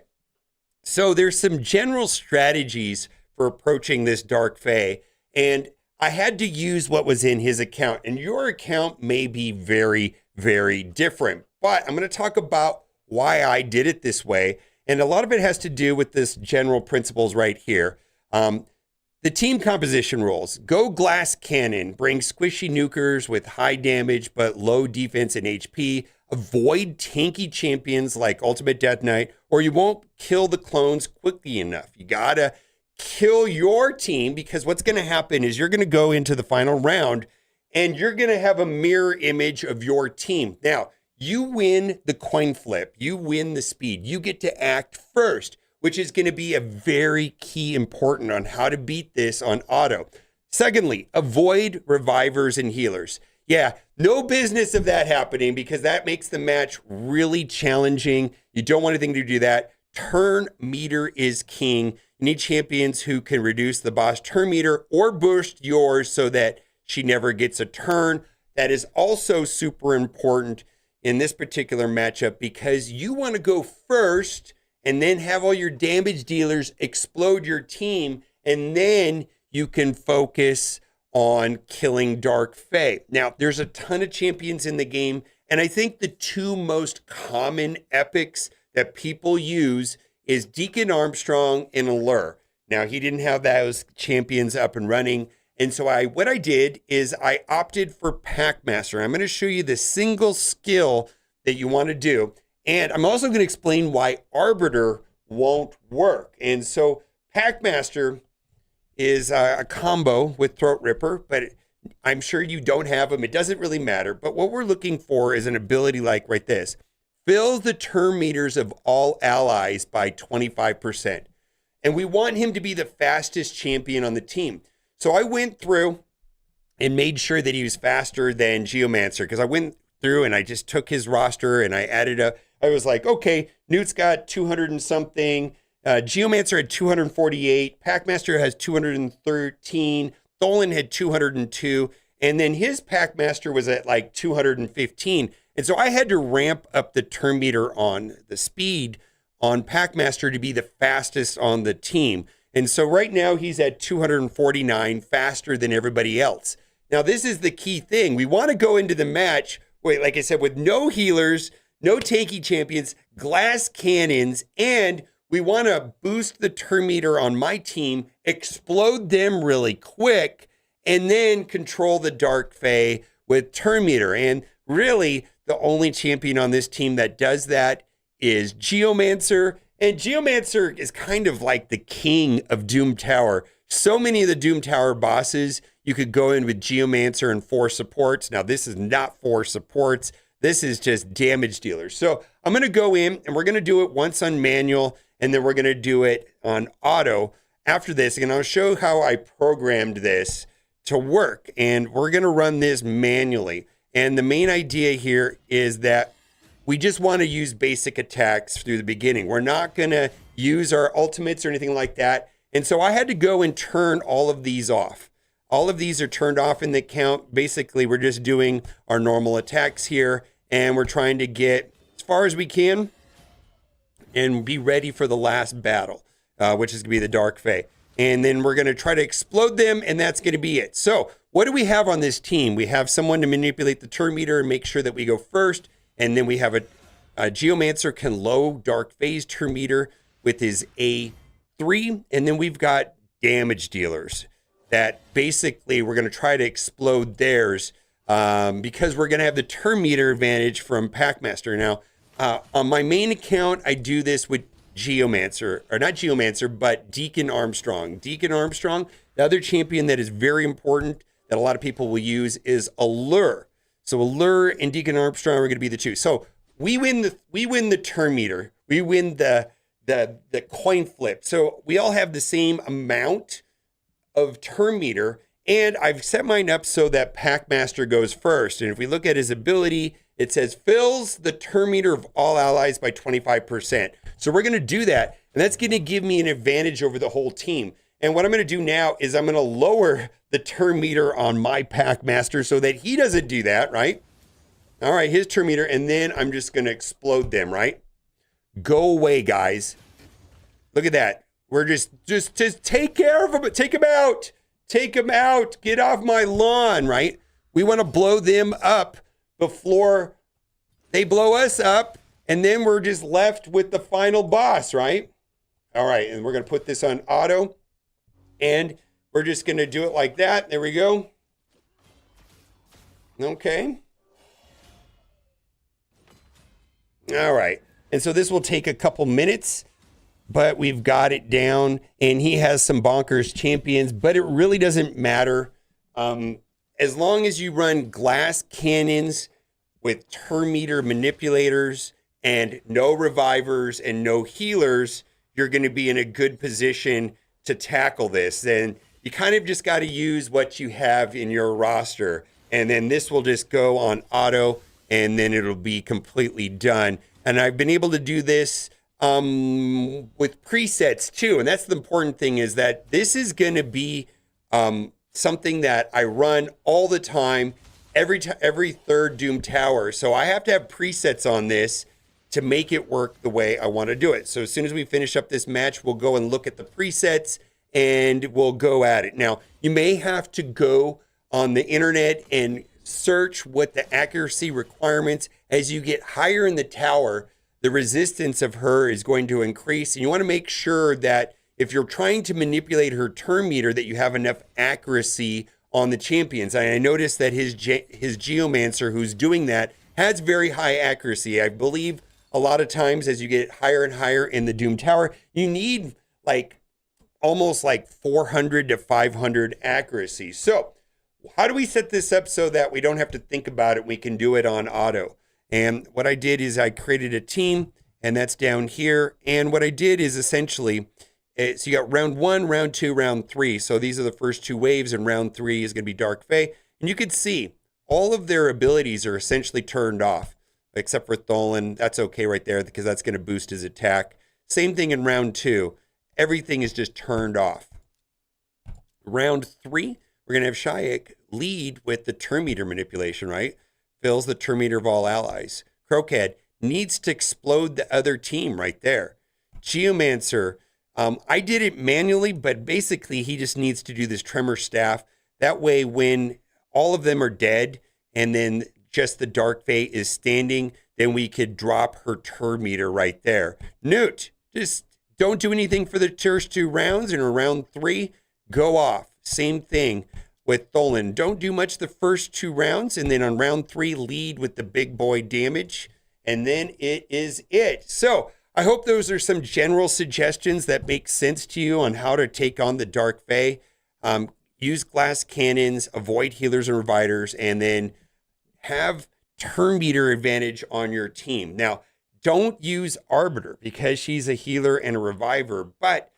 so there's some general strategies for approaching this Dark Fae. And I had to use what was in his account. And your account may be very, very different. But I'm going to talk about why I did it this way. And a lot of it has to do with this general principles right here. The team composition rules. Go Glass Cannon. Bring squishy nukers with high damage but low defense and HP. Avoid tanky champions like Ultimate Death Knight, or you won't kill the clones quickly enough. You gotta kill your team, because what's going to happen is you're going to go into the final round and you're going to have a mirror image of your team. Now, you win the coin flip, you win the speed, you get to act first, which is going to be a very key important on how to beat this on auto. Secondly, avoid revivers and healers. Yeah, no business of that happening because that makes the match really challenging. You don't want anything to do that. Turn meter is king. You need champions who can reduce the boss turn meter or boost yours so that she never gets a turn. That is also super important in this particular matchup because you want to go first and then have all your damage dealers explode your team, and then you can focus on killing Dark Fae. Now, there's a ton of champions in the game, and I think the 2 most common epics that people use is Deacon Armstrong and Allure. Now, he didn't have those champions up and running, and so what I did is I opted for Packmaster. I'm going to show you the single skill that you want to do, and I'm also going to explain why Arbiter won't work. And so Packmaster is a combo with Throat Ripper, but I'm sure you don't have them. It doesn't really matter. But what we're looking for is an ability like right this. Fill the turn meters of all allies by 25%. And we want him to be the fastest champion on the team. So I went through and made sure that he was faster than Geomancer, because I went through and I just took his roster and I added up. I was like, okay, Newt's got 200 and something. Geomancer had 248. Packmaster has 213. Tholen had 202. And then his Packmaster was at like 215. And so I had to ramp up the turn meter on the speed on Packmaster to be the fastest on the team. And so right now he's at 249, faster than everybody else. Now, this is the key thing. We want to go into the match, like I said, with no healers, no tanky champions, glass cannons, and we want to boost the turn meter on my team, explode them really quick, and then control the Dark Fae with turn meter. And really, the only champion on this team that does that is Geomancer, And Geomancer is kind of like the king of Doom Tower. So many of the Doom Tower bosses, you could go in with Geomancer and 4 supports. Now, this is not 4 supports. This is just damage dealers. So I'm going to go in and we're going to do it once on manual, and then we're going to do it on auto after this. And I'll show how I programmed this to work. And we're going to run this manually. And the main idea here is that we just want to use basic attacks through the beginning. We're not going to use our ultimates or anything like that. And so I had to go and turn all of these off. All of these are turned off in the count. Basically, we're just doing our normal attacks here, and we're trying to get as far as we can and be ready for the last battle, which is going to be the Dark Fae. And then we're going to try to explode them, and that's going to be it. So what do we have on this team? We have someone to manipulate the turn meter and make sure that we go first. And then we have a Geomancer can low Dark Phase turn meter with his A3. And then we've got damage dealers that basically we're going to try to explode theirs because we're going to have the turn meter advantage from Packmaster. Now, on my main account, I do this with Geomancer, or not Geomancer, but Deacon Armstrong. Deacon Armstrong, the other champion that is very important that a lot of people will use is Allure. So Allure and Deacon Armstrong are going to be the two. So we win the turn meter. We win the coin flip. So we all have the same amount of turn meter, and I've set mine up so that Packmaster goes first. And if we look at his ability, it says fills the turn meter of all allies by 25%. So we're going to do that, and that's going to give me an advantage over the whole team. And what I'm going to do now is I'm going to lower the turn meter on my Packmaster so that he doesn't do that, right? All right, his turn meter, and then I'm just going to explode them, right? Go away, guys. Look at that. We're just take care of them. Take them out. Take them out. Get off my lawn, right? We want to blow them up before they blow us up, and then we're just left with the final boss, right? All right, and we're going to put this on auto, and we're just going to do it like that. There we go. Okay. All right. And so this will take a couple minutes, but we've got it down, and he has some bonkers champions, but it really doesn't matter. As long as you run glass cannons with turn meter manipulators and no revivers and no healers, you're going to be in a good position to tackle this. And you kind of just got to use what you have in your roster. And then this will just go on auto, and then it'll be completely done. And I've been able to do this with presets too. And that's the important thing, is that this is going to be something that I run all the time, every third Doom Tower. So I have to have presets on this to make it work the way I want to do it. So as soon as we finish up this match, we'll go and look at the presets, and we'll go at it. Now, you may have to go on the internet and search what the accuracy requirements. As you get higher in the tower, the resistance of her is going to increase. And you want to make sure that if you're trying to manipulate her turn meter, that you have enough accuracy on the champions. And I noticed that his Geomancer, who's doing that, has very high accuracy. I believe a lot of times as you get higher and higher in the Doom Tower, you need almost 400 to 500 accuracy. So how do we set this up so that we don't have to think about it? We can do it on auto. And what I did is I created a team, and that's down here. And what I did is essentially, so you got round 1, round 2, round 3. So these are the first 2 waves, and round 3 is going to be Dark Fae. And you can see all of their abilities are essentially turned off, except for Tholen. That's okay right there because that's going to boost his attack. Same thing in round 2. Everything is just turned off. Round 3, we're going to have Shayak lead with the turn meter manipulation, right? Fills the turn meter of all allies. Croakhead needs to explode the other team right there. Geomancer, I did it manually, but basically he just needs to do this tremor staff. That way when all of them are dead and then just the Dark Fae is standing, then we could drop her turn meter right there. Newt, just don't do anything for the first 2 rounds, and in round 3, go off. Same thing with Tholen. Don't do much the first 2 rounds, and then on round 3, lead with the big boy damage, and then it is it. So I hope those are some general suggestions that make sense to you on how to take on the Dark Fae. Use glass cannons, avoid healers and revivers, and then have turn meter advantage on your team. Now, don't use Arbiter because she's a healer and a reviver, but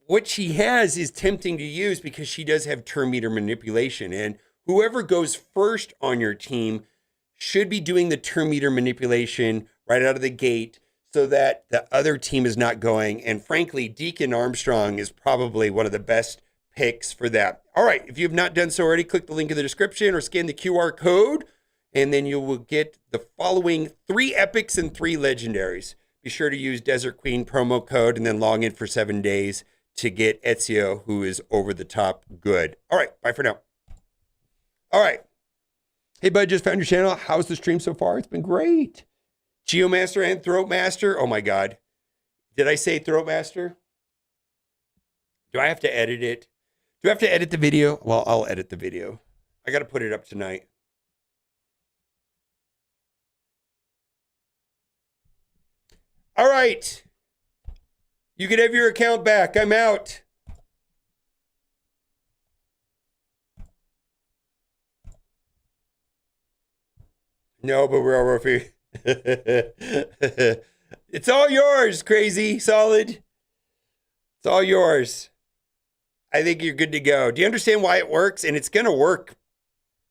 what she has is tempting to use because she does have turn meter manipulation. And whoever goes first on your team should be doing the turn meter manipulation right out of the gate so that the other team is not going. And frankly, Deacon Armstrong is probably one of the best picks for that. All right, if you have not done so already, click the link in the description or scan the QR code, and then you will get the following 3 epics and 3 legendaries. Be sure to use Desert Queen promo code and then log in for 7 days to get Ezio, who is over the top good. All right, bye for now. All right. Hey, bud, just found your channel. How's the stream so far? It's been great. Geomaster and Throatmaster. Oh, my God. Did I say Throatmaster? Do I have to edit it? Do I have to edit the video? Well, I'll edit the video. I got to put it up tonight. All right. You can have your account back. I'm out. No, but we're all roofy. It's all yours, Crazy Solid. It's all yours. I think you're good to go. Do you understand why it works? And it's going to work.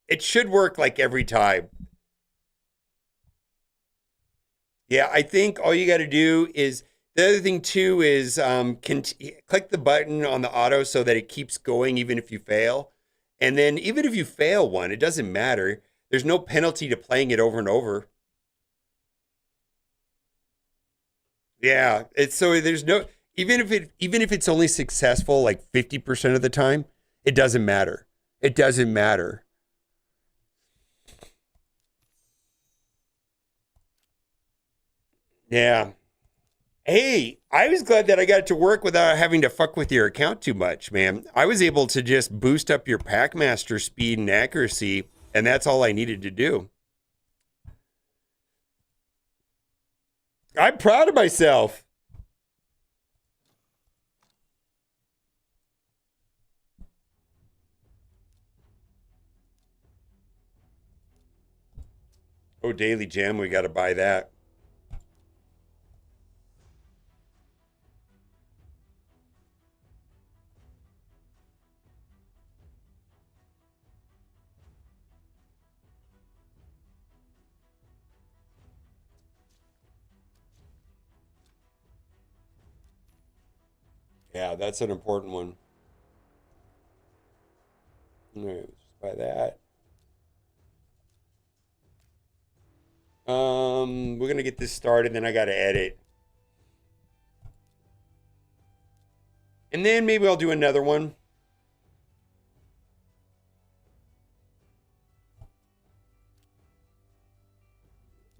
It should work like every time. Yeah, I think all you got to do is, the other thing too is click the button on the auto so that it keeps going even if you fail. And then even if you fail one, it doesn't matter. There's no penalty to playing it over and over. Yeah, it's so there's no, even if it's only successful like 50% of the time, it doesn't matter. It doesn't matter. Yeah. Hey, I was glad that I got to work without having to fuck with your account too much, man. I was able to just boost up your Packmaster speed and accuracy, and that's all I needed to do. I'm proud of myself. Oh, Daily Jam, we got to buy that. Yeah, that's an important one. All right, let's just buy that. We're gonna get this started, then I gotta edit. And then maybe I'll do another one.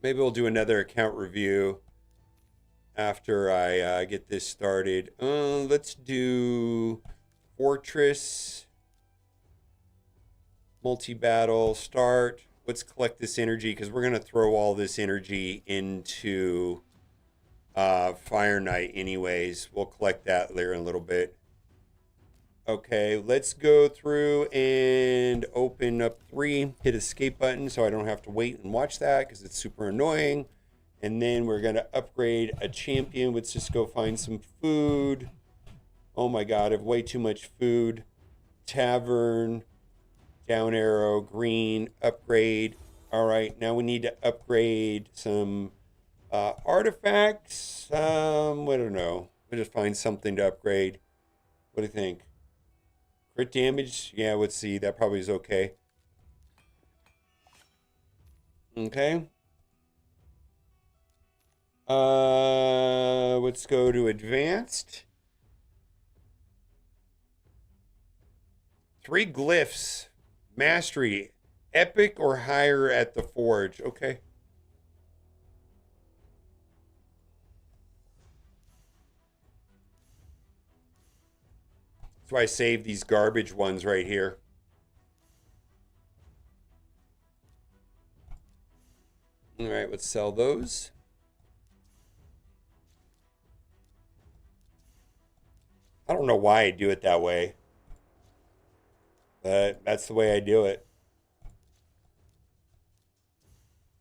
Maybe we'll do another account review after I get this started. Let's do Fortress, multi-battle, start. Let's collect this energy because we're going to throw all this energy into Fire Knight anyways. We'll collect that later in a little bit. Okay, let's go through and open up 3. Hit escape button so I don't have to wait and watch that because it's super annoying. And then we're going to upgrade a champion. Let's just go find some food. Oh my God, I have way too much food. Tavern, down arrow, green, upgrade. All right, now we need to upgrade some artifacts. I don't know. We'll just find something to upgrade. What do you think? Crit damage? Yeah, let's see. That probably is okay. Okay. Let's go to advanced. 3 glyphs. Mastery. Epic or higher at the forge. Okay. That's why I saved these garbage ones right here. All right, let's sell those. I don't know why I do it that way, but that's the way I do it.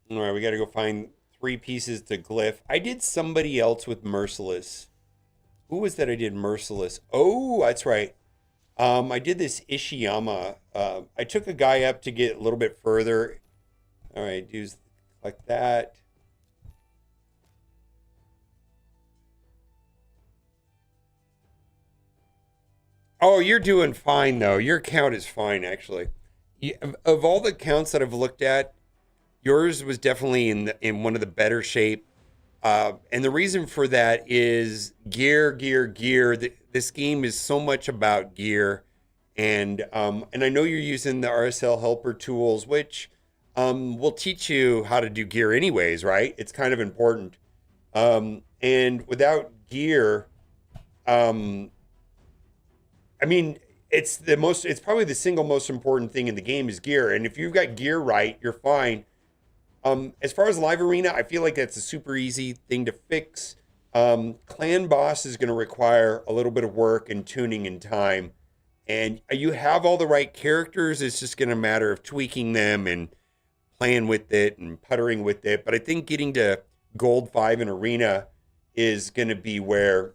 All right, we got to go find 3 pieces to glyph. I did somebody else with Merciless. Who was that I did Merciless? Oh, that's right. I did this Ishiyama. I took a guy up to get a little bit further. All right, do like that. Oh, you're doing fine though. Your count is fine actually. Of all the counts that I've looked at, yours was definitely in one of the better shape. And the reason for that is gear, gear, gear. This game is so much about gear, and I know you're using the RSL helper tools, which will teach you how to do gear anyways, right? It's kind of important. And without gear, um, I mean, it's probably the single most important thing in the game is gear. And if you've got gear right, you're fine. As far as live arena, I feel like that's a super easy thing to fix. Clan boss is going to require a little bit of work and tuning and time. And you have all the right characters. It's just going to matter of tweaking them and playing with it and puttering with it. But I think getting to gold 5 in arena is going to be where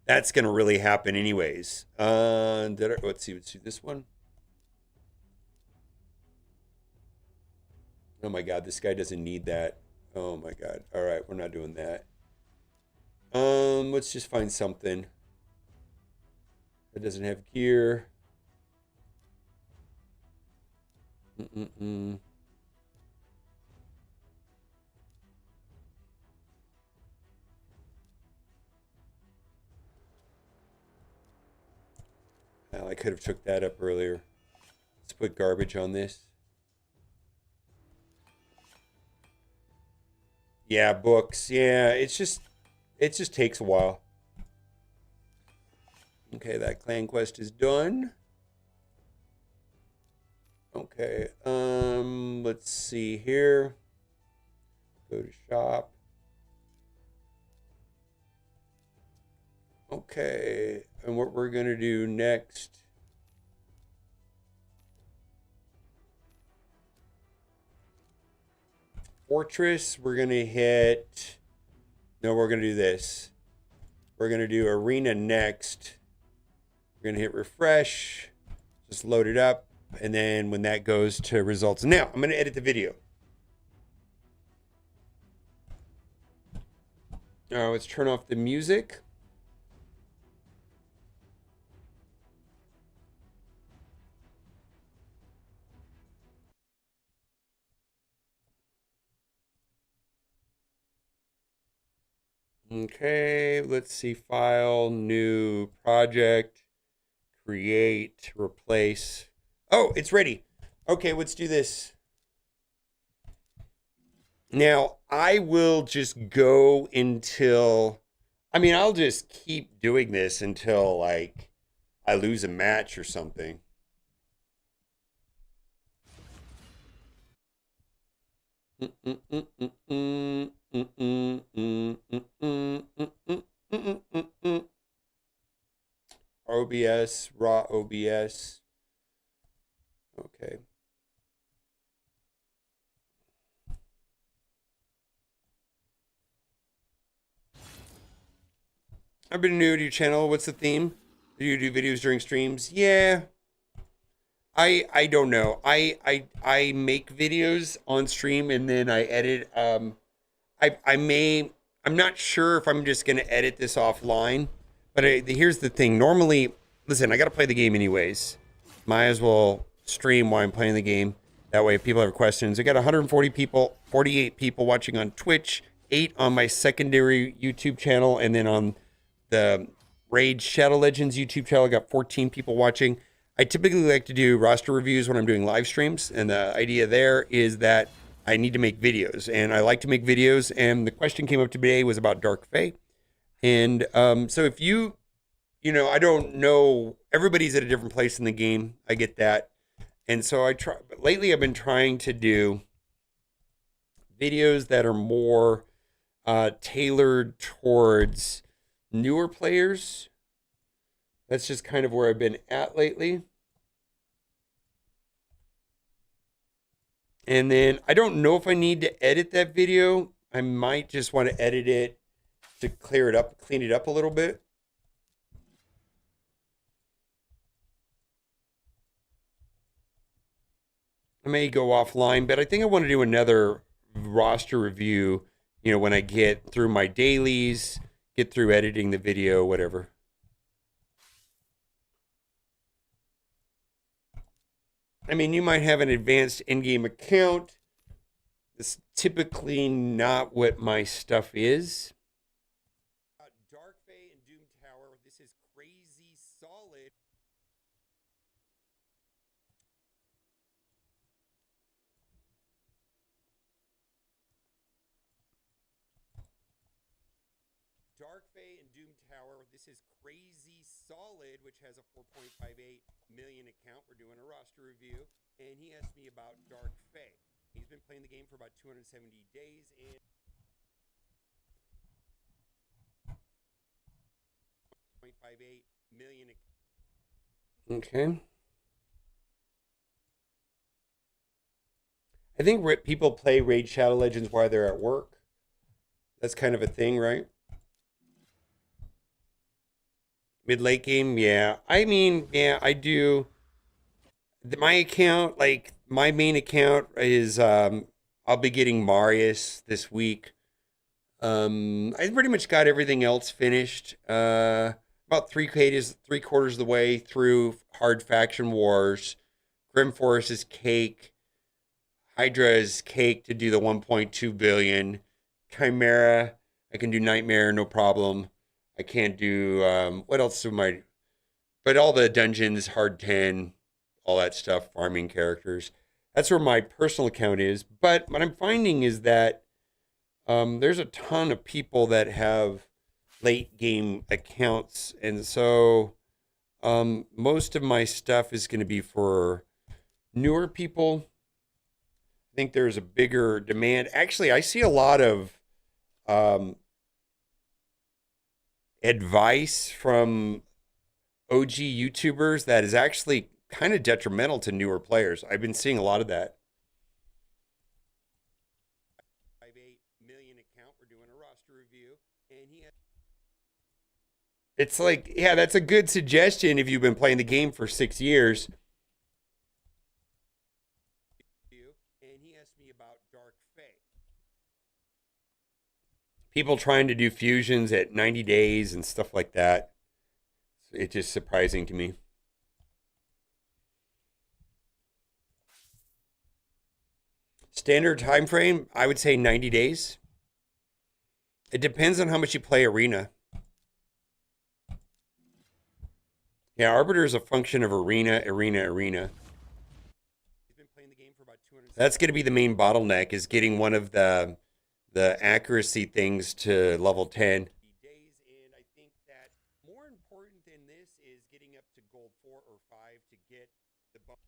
that's going to really happen anyways. Let's see this one. Oh my God, this guy doesn't need that. Oh my God. All right, we're not doing that. Let's just find something that doesn't have gear. Well, I could have took that up earlier. Let's put garbage on this. Yeah, books. Yeah, it just takes a while. Okay, that clan quest is done. Okay, let's see here. Go to shop. Okay, and what we're gonna do next. Fortress, we're gonna hit. No, we're gonna do this. We're gonna do arena next. We're gonna hit refresh, just load it up, and then when that goes to results. Now, I'm gonna edit the video. All right, let's turn off the music. Okay, let's see, file, new project, create, replace. Oh, it's ready. Okay, let's do this. Now, I will just go until, I'll just keep doing this until like I lose a match or something. OBS, raw OBS. Okay. I've been new to your channel. What's the theme? Do you do videos during streams? Yeah. I don't know. I make videos on stream and then I edit. I'm not sure if I'm just gonna edit this offline. But here's the thing. Normally, listen, I gotta play the game anyways. Might as well stream while I'm playing the game. That way, if people have questions. I got 140 people, 48 people watching on Twitch, 8 on my secondary YouTube channel, and then on the Raid Shadow Legends YouTube channel, I got 14 people watching. I typically like to do roster reviews when I'm doing live streams, and the idea there is that I need to make videos, and I like to make videos. And the question came up today was about Dark Fae, and so if I don't know, everybody's at a different place in the game. I get that, and so but lately I've been trying to do videos that are more tailored towards newer players. That's just kind of where I've been at lately. And then I don't know if I need to edit that video. I might just want to edit it to clear it up, clean it up a little bit. I may go offline, but I think I want to do another roster review, when I get through my dailies, get through editing the video, whatever. I mean, you might have an advanced in-game account. It's typically not what my stuff is. Dark Fae and Doom Tower. This is crazy solid. Dark Fae and Doom Tower. This is crazy solid, which has a 4.58 million account. We're doing a roster review, and he asked me about Dark Fae. He's been playing the game for about 270 days and 0.58 million. Okay. I think people play Raid Shadow Legends while they're at work. That's kind of a thing, right? Mid late game, yeah. I mean, yeah, I do. My account, like my main account is I'll be getting Marius this week. I pretty much got everything else finished. About three quarters of the way through Hard Faction Wars. Grim Forest is cake. Hydra is cake to do the 1.2 billion. Chimera, I can do Nightmare, no problem. I can't do what else am I? But all the dungeons, hard 10, all that stuff, farming characters. That's where my personal account is. But what I'm finding is that there's a ton of people that have late game accounts, and so most of my stuff is going to be for newer people. I think there's a bigger demand. Actually, I see a lot of advice from OG YouTubers that is actually kind of detrimental to newer players. I've been seeing a lot of that. 5.8 million account. We're doing a roster review, and it's like, yeah, that's a good suggestion if you've been playing the game for 6 years. And he asked me about Dark Fae. People trying to do fusions at 90 days and stuff like that. It's just surprising to me. Standard time frame, I would say 90 days. It depends on how much you play Arena. Yeah, Arbiter is a function of Arena. That's going to be the main bottleneck, is getting one of the accuracy things to level 10. And I think that more important than this is getting up to gold 4 or 5 to get the bonus.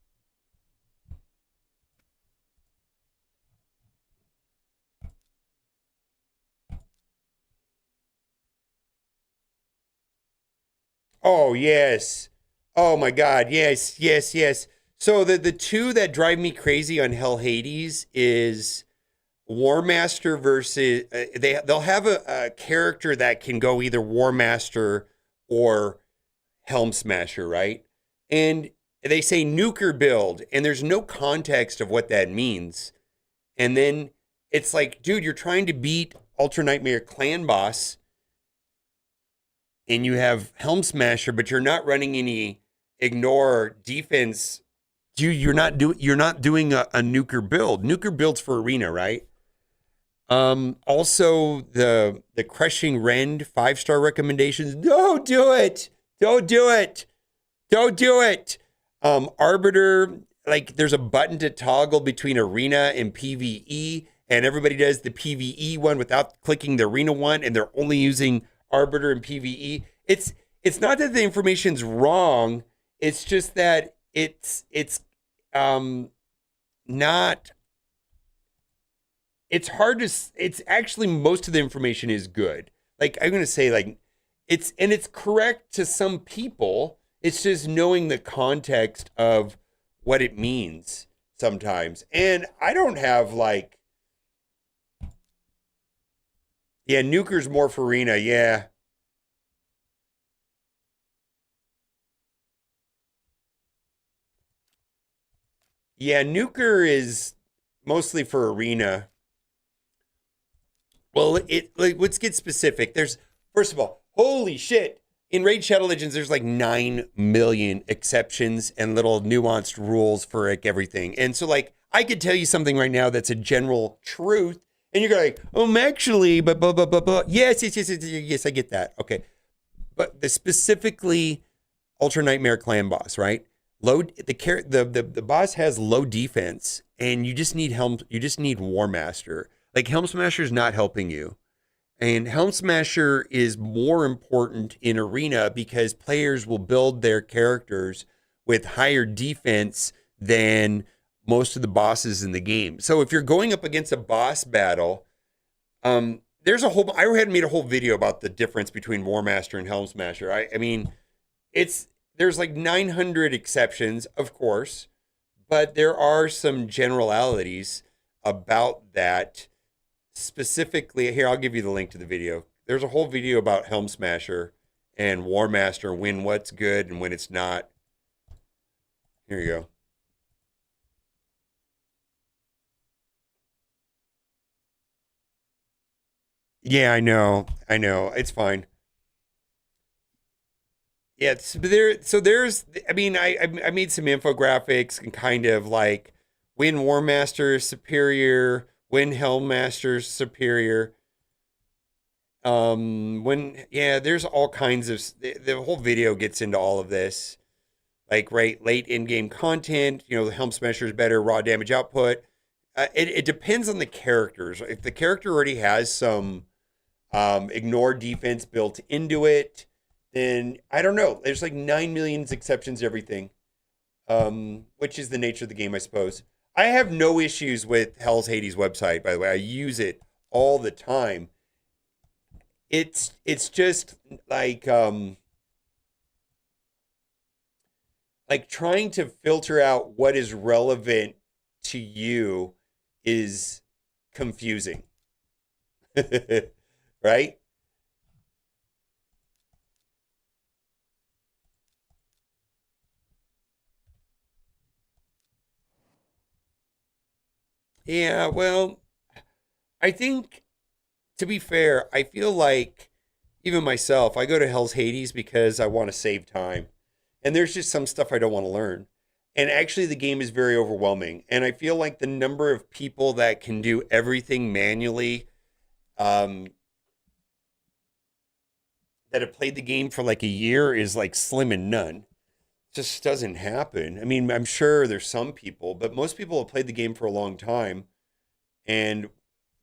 Oh, yes. Oh my God. Yes, yes, yes. So the two that drive me crazy on Hell Hades is War Master versus they'll have a character that can go either War Master or Helm Smasher, right? And they say nuker build, and there's no context of what that means. And then it's like, dude, you're trying to beat Ultra Nightmare Clan Boss, and you have Helm Smasher, but you're not running any ignore defense. You're not doing a nuker build. Nuker builds for Arena, right? Also the Crushing Rend 5-star recommendations. Don't do it. Don't do it. Don't do it. Arbiter, like there's a button to toggle between Arena and PvE, and everybody does the PvE one without clicking the Arena one, and they're only using Arbiter and PvE. It's not that the information's wrong. It's just that it's not. It's hard to. It's actually most of the information is good. Like I'm gonna say, like it's correct to some people. It's just knowing the context of what it means sometimes. And I don't have like, yeah, Nuker's more for arena. Yeah. Yeah, Nuker is mostly for arena. Well, it like let's get specific. There's first of all, holy shit. In Raid Shadow Legends, there's like 9 million exceptions and little nuanced rules for like everything. And so like I could tell you something right now that's a general truth, and you're like, actually, but blah blah blah blah. Yes, I get that. Okay. But the specifically Ultra Nightmare Clan boss, right? Low the boss has low defense, and you just need War Master. Like Helm Smasher is not helping you, and Helm Smasher is more important in arena because players will build their characters with higher defense than most of the bosses in the game. So if you're going up against a boss battle, there's a whole. I had made a whole video about the difference between War Master and Helm Smasher. I mean, it's there's like 900 exceptions, of course, but there are some generalities about that. Specifically, here I'll give you the link to the video. There's a whole video about Helm Smasher and War Master, when what's good and when it's not. Here you go. Yeah, I know. I know. It's fine. Yeah, it's, there. So there's. I mean, I made some infographics and kind of like when War Master is superior, when Helm Master is superior. When yeah, there's all kinds of the whole video gets into all of this. Like right, late in-game content. You know, the Helm Smasher is better raw damage output. It depends on the characters. If the character already has some ignore defense built into it, then I don't know. There's like 9 million exceptions to everything, which is the nature of the game, I suppose. I have no issues with Hell's Hades website, by the way. I use it all the time. It's just like trying to filter out what is relevant to you is confusing. Right? Yeah, well, I think to be fair, I feel like even myself, I go to Hell's Hades because I want to save time. And there's just some stuff I don't want to learn. And actually, the game is very overwhelming. And I feel like the number of people that can do everything manually, um, that have played the game for like a year is like slim and none. Just doesn't happen. I mean, I'm sure there's some people, but most people have played the game for a long time. And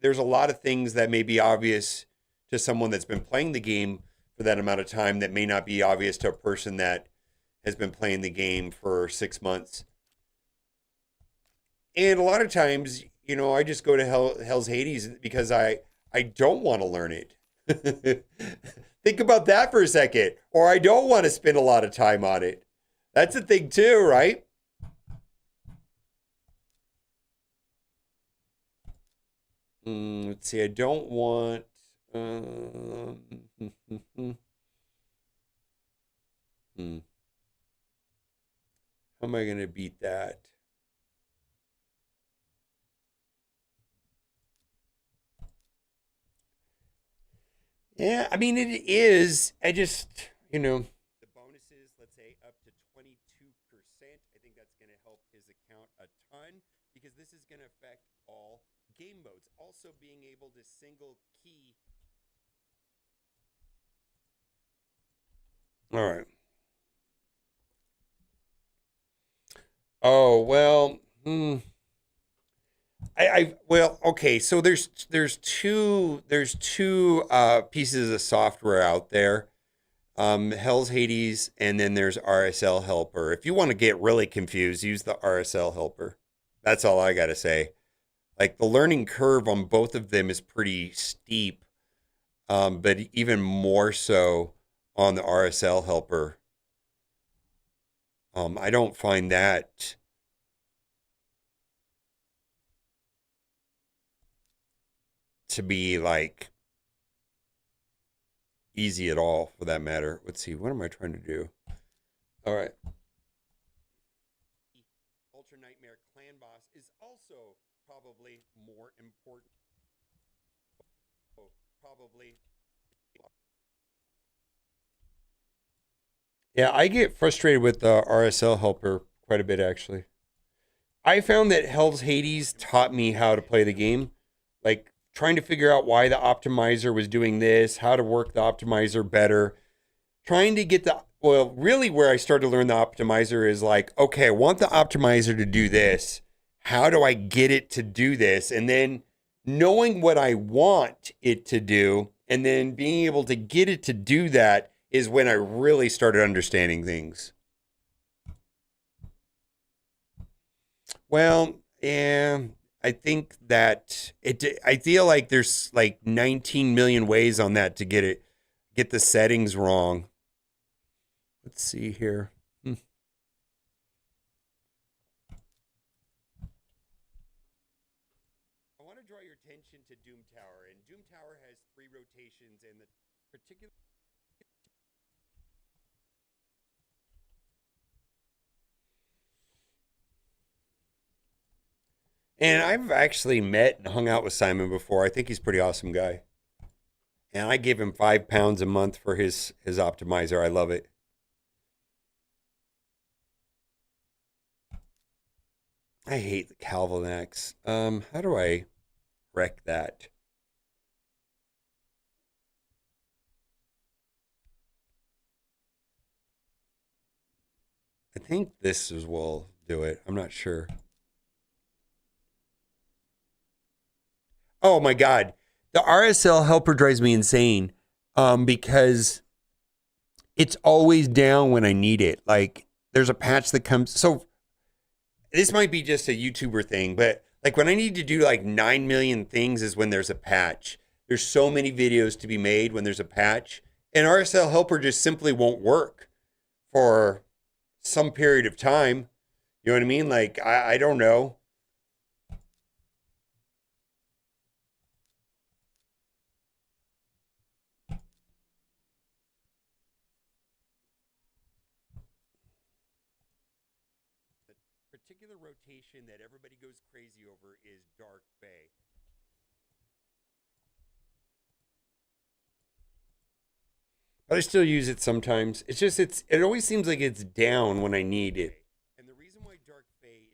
there's a lot of things that may be obvious to someone that's been playing the game for that amount of time that may not be obvious to a person that has been playing the game for 6 months. And a lot of times, you know, I just go to Hell's Hades because I don't want to learn it. Think about that for a second. Or I don't want to spend a lot of time on it. That's a thing too, right? Let's see. I don't want. Hmm. How am I going to beat that? Yeah, I mean, it is. I just, the bonuses, let's say up to 22%. I think that's going to help his account a ton because this is going to affect all game modes. Also, being able to single key. All right. Oh, well, well, okay. So there's two pieces of software out there. Hell's Hades, and then there's RSL Helper. If you want to get really confused, use the RSL Helper. That's all I gotta say. Like the learning curve on both of them is pretty steep, but even more so on the RSL helper. I don't find that to be like easy at all for that matter. Let's see, what am I trying to do? All right. Ultra Nightmare Clan Boss is also probably more important. Probably. Yeah, I get frustrated with the RSL helper quite a bit actually. I found that Hell's Hades taught me how to play the game. Like trying to figure out why the optimizer was doing this, how to work the optimizer better. Trying to get the, well, really where I started to learn the optimizer is like, okay, I want the optimizer to do this. How do I get it to do this? And then knowing what I want it to do and then being able to get it to do that is when I really started understanding things. Well, yeah, I think that I feel like there's like 19 million ways on that to get the settings wrong. Let's see here. I want to draw your attention to Doom Tower, and Doom Tower has 3 rotations, and the particular. And I've actually met and hung out with Simon before. I think he's a pretty awesome guy. And I give him £5 a month for his optimizer. I love it. I hate the Calvin-X. How do I wreck that? I think this as will do it. I'm not sure. Oh my God. The RSL helper drives me insane. Because it's always down when I need it. Like there's a patch that comes. So this might be just a YouTuber thing, but like when I need to do like 9 million things is when there's a patch. There's so many videos to be made when there's a patch. And RSL helper just simply won't work for some period of time. You know what I mean? Like I don't know. The particular rotation that everybody goes crazy over is Dark Bay. But I still use it sometimes. It's just it always seems like it's down when I need it. And the reason why Dark Bay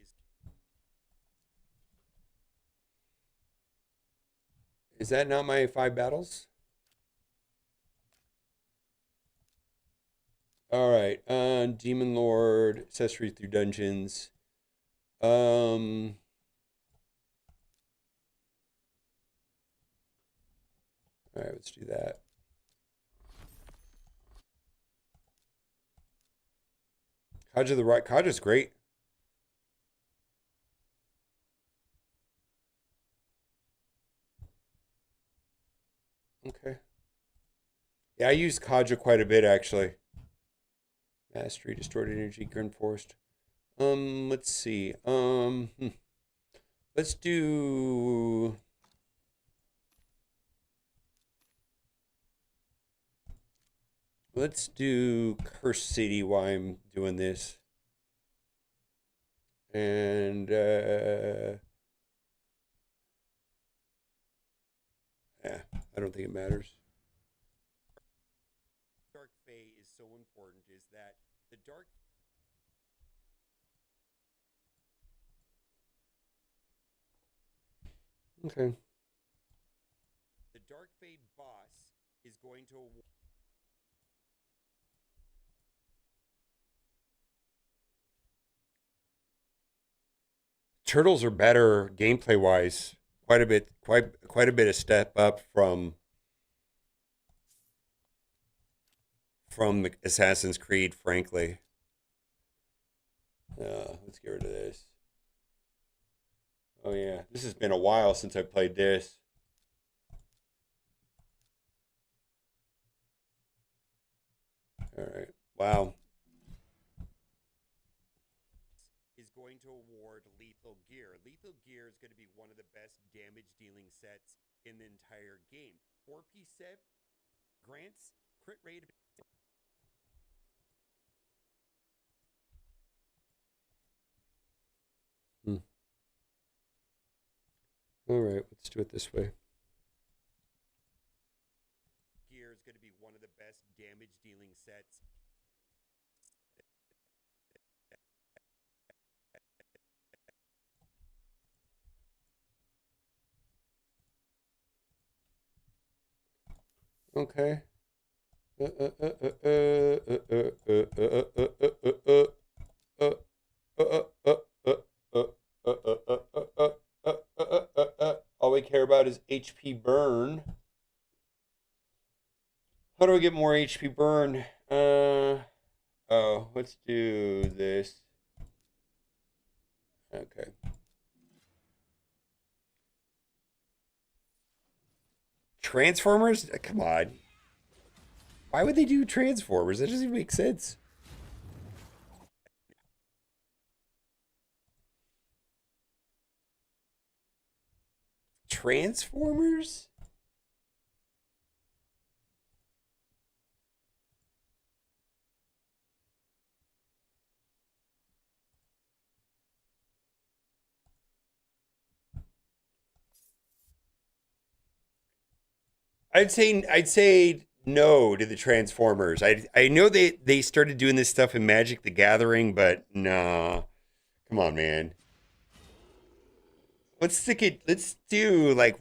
is that not my 5 battles? All right. Demon Lord, accessory through dungeons. Um all right, let's do that. Kaja the right Kaja's great. Okay. Yeah, I use Kaja quite a bit actually. Mastery, distorted energy, Grin Forest. Let's see. Let's do Curse City while I'm doing this. And yeah, I don't think it matters. Dark Fae is so important is that the dark Okay. The Dark Fade boss is going to Turtles are better gameplay wise, quite a bit of step up from the Assassin's Creed, frankly. Let's get rid of this. Oh yeah, this has been a while since I played this. All right. Wow. Is going to award Lethal Gear. Lethal Gear is going to be one of the best damage dealing sets in the entire game. 4-piece set grants crit rate. All right, let's do it this way. Gear is going to be one of the best damage dealing sets. Okay. All we care about is HP burn. How do I get more HP burn? Oh, let's do this. Okay. Transformers? Come on. Why would they do Transformers? That doesn't even make sense. Transformers? I'd say no to the Transformers. I know they started doing this stuff in Magic the Gathering, but nah. Come on, man. Let's do like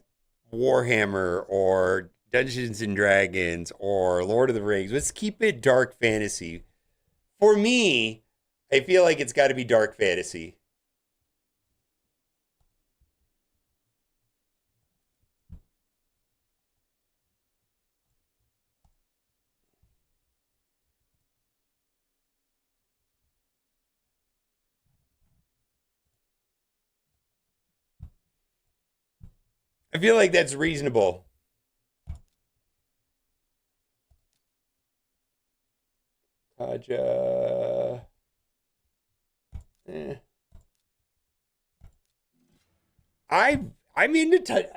Warhammer or Dungeons and Dragons or Lord of the Rings. Let's keep it dark fantasy. For me, I feel like it's got to be dark fantasy. I feel like that's reasonable. Kaja. Eh. I'm into.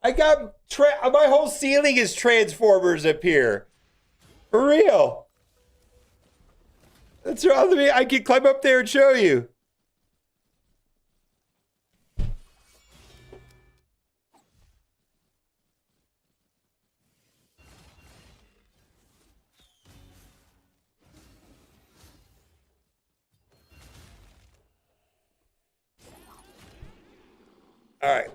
My whole ceiling is Transformers up here. For real. That's wrong with me. I can climb up there and show you. All right.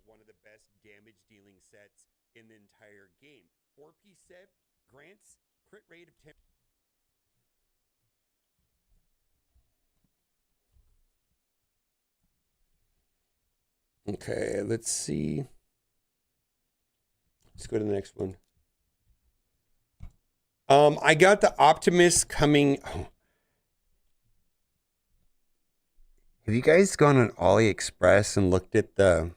One of the best damage dealing sets in the entire game. 4-piece set grants crit rate of 10. Okay, let's see. Let's go to the next one. I got the Optimus coming. Oh. Have you guys gone on AliExpress and looked at the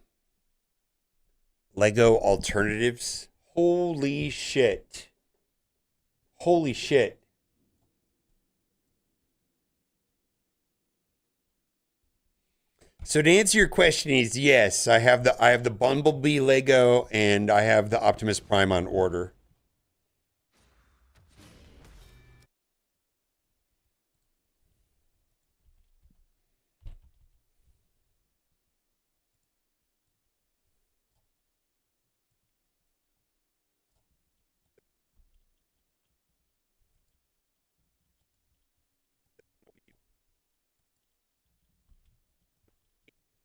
Lego alternatives? Holy shit. Holy shit. So to answer your question is yes, I have the Bumblebee Lego and I have the Optimus Prime on order.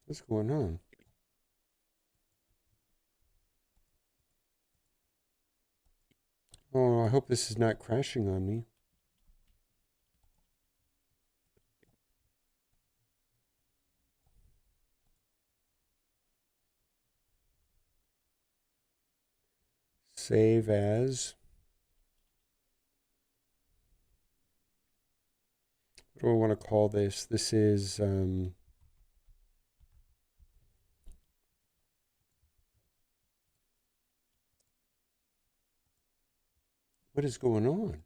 What's going on? Oh, I hope this is not crashing on me. Save as. What do I want to call this? This is What is going on?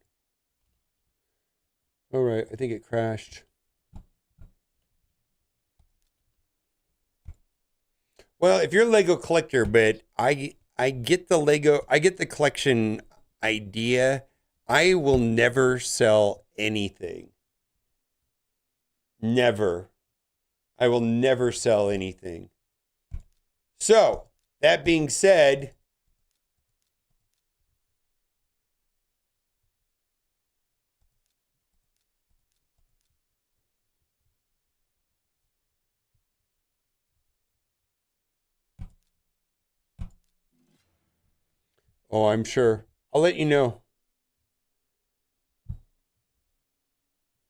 All right, I think it crashed. Well, if you're a Lego collector, but I get the collection idea. I will never sell anything. Never. I will never sell anything. So, that being said, oh, I'm sure. I'll let you know.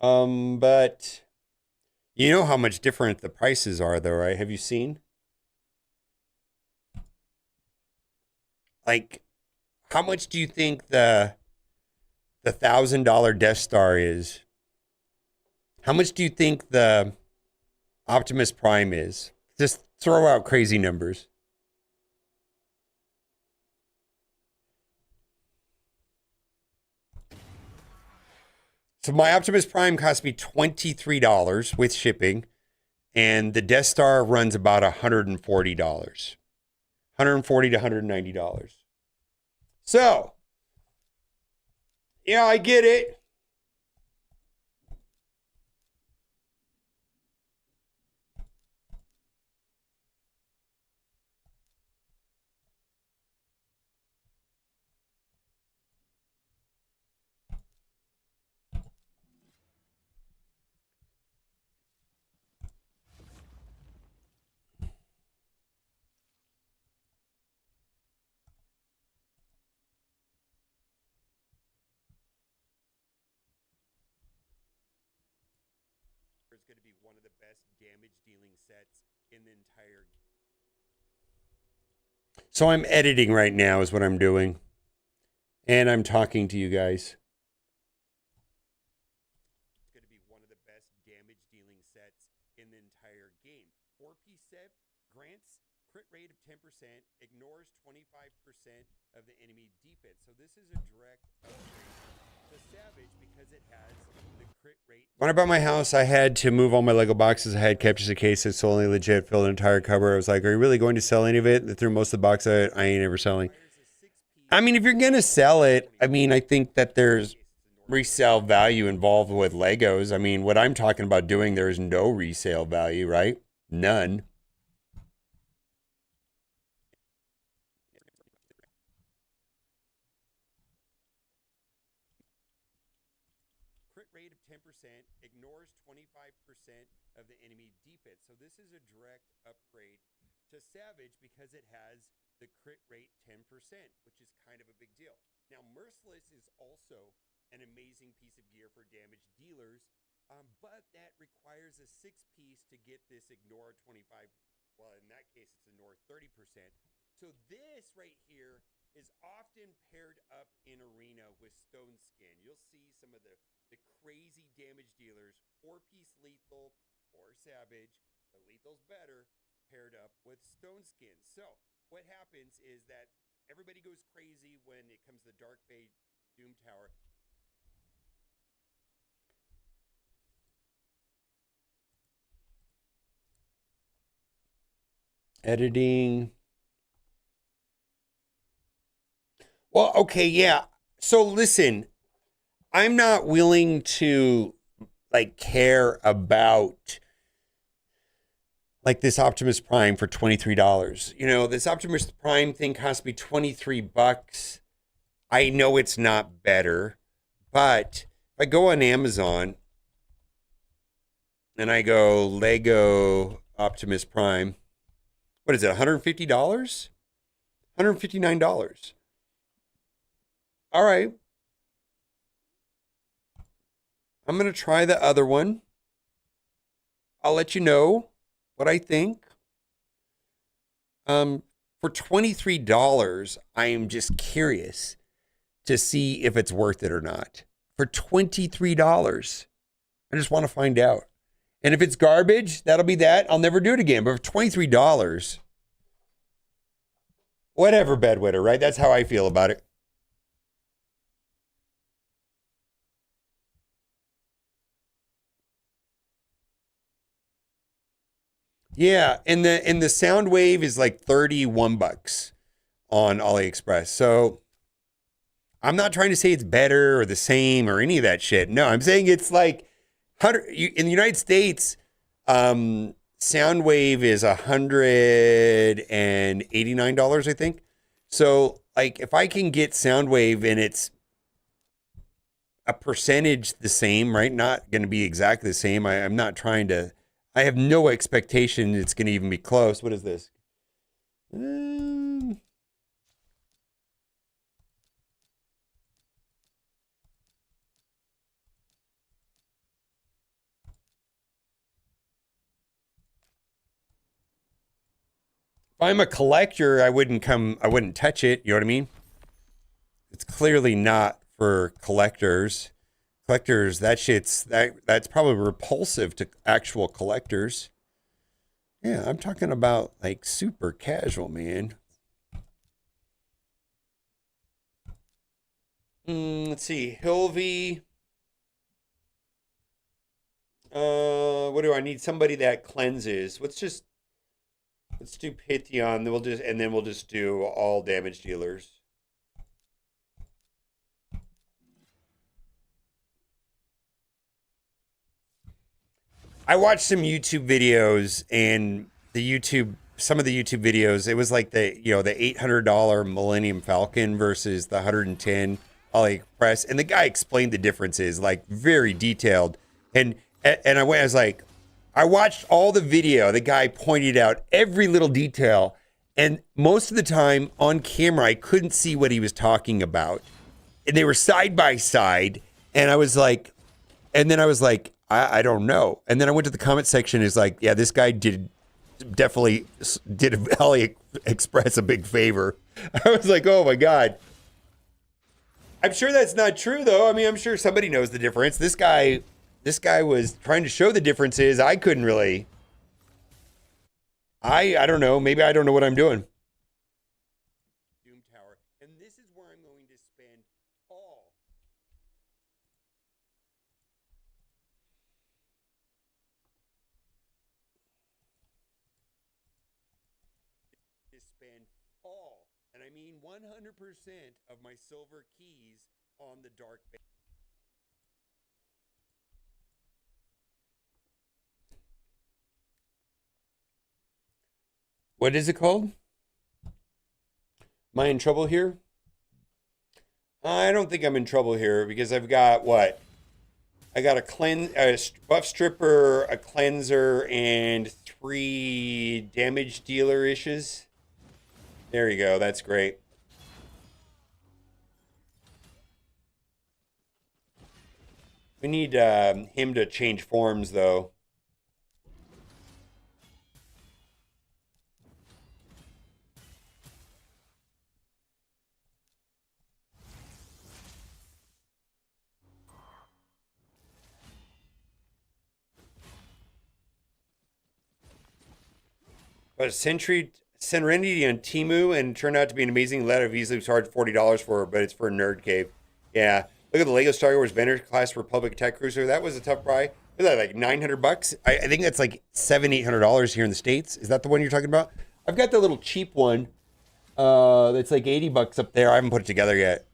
But you know how much different the prices are though, right? Have you seen? Like, how much do you think the $1,000 Death Star is? How much do you think the Optimus Prime is? Just throw out crazy numbers. So my Optimus Prime cost me $23 with shipping, and the Death Star runs about $140. $140 to $190. So, yeah, I get it. It's going to be one of the best damage dealing sets in the entire. So I'm editing right now, is what I'm doing. And I'm talking to you guys. It's going to be one of the best damage dealing sets in the entire game. 4-piece set grants crit rate of 10%, ignores 25% of the enemy defense. So this is a direct upgrade to Savage because it has the crit rate. When I bought my house, I had to move all my Lego boxes. I had kept just a case that's only legit, filled an entire cupboard. I was like, are you really going to sell any of it? They threw most of the box out. I ain't ever selling. I mean, if you're going to sell it, I mean, I think that there's resale value involved with Legos. I mean, what I'm talking about doing, there's no resale value, right? None. Crit rate of 10%, ignores 25% of the enemy defense. So this is a direct upgrade to Savage because it has the crit rate 10%, which is kind of a big deal. Now, Merciless is also an amazing piece of gear for damage dealers, but that requires a 6-piece to get this ignore 25. Well, in that case, it's ignore 30%. So this right here is often paired up in Arena with Stone Skin. You'll see some of the crazy damage dealers, 4-piece lethal or Savage, but lethal's better, paired up with Stone Skin. So what happens is that everybody goes crazy when it comes to Dark Fate Doom Tower. Editing. Well, okay, yeah. So listen, I'm not willing to like care about like this Optimus Prime for $23. You know, this Optimus Prime thing cost me $23. I know it's not better, but if I go on Amazon and I go Lego Optimus Prime, what is it, $150? $159. All right. I'm going to try the other one. I'll let you know what I think. For $23, I am just curious to see if it's worth it or not. For $23, I just want to find out. And if it's garbage, that'll be that. I'll never do it again. But for $23, whatever, bedwetter, right? That's how I feel about it. Yeah, and the Soundwave is like 31 bucks on AliExpress. So I'm not trying to say it's better or the same or any of that shit. No, I'm saying it's like in the United States, Soundwave is $189, I think. So like if I can get Soundwave and it's a percentage the same, right? Not going to be exactly the same. I'm not trying to. I have no expectation it's going to even be close. What is this? If I'm a collector, I wouldn't come. I wouldn't touch it. You know what I mean? It's clearly not for collectors. Collectors, that's probably repulsive to actual collectors. Yeah, I'm talking about like super casual, man. Let's see, Hilvy. What do I need? Somebody that cleanses. Let's do Pythion. Then we'll just do all damage dealers. I watched some YouTube videos and some of the YouTube videos, it was like the $800 Millennium Falcon versus the 110 AliExpress, and the guy explained the differences like very detailed, and I was like, I watched all the video. The guy pointed out every little detail, and most of the time on camera, I couldn't see what he was talking about, and they were side by side, and I was like, I don't know. And then I went to the comment section. It's like, yeah, this guy definitely did AliExpress a big favor. I was like, oh my God. I'm sure that's not true though. I mean, I'm sure somebody knows the difference. This guy was trying to show the differences. I couldn't really. I don't know. Maybe I don't know what I'm doing. Doom Tower. And this is where I'm going to spend all and I mean 100% of my silver keys on the Dark Bay. What is it called? Am I in trouble here? I don't think I'm in trouble here because I've got what? I got a buff stripper, a cleanser, and 3 damage dealer issues. There you go. That's great. We need him to change forms though. But Serenity on Timu and turned out to be an amazing let. I've easily charged $40 for it, but it's for a nerd cave. Yeah. Look at the Lego Star Wars Vendor Class Republic Tech Cruiser. That was a tough buy. Was that like 900 bucks? I think that's like $700-800 here in the States. Is that the one you're talking about? I've got the little cheap one. That's like 80 bucks up there. I haven't put it together yet.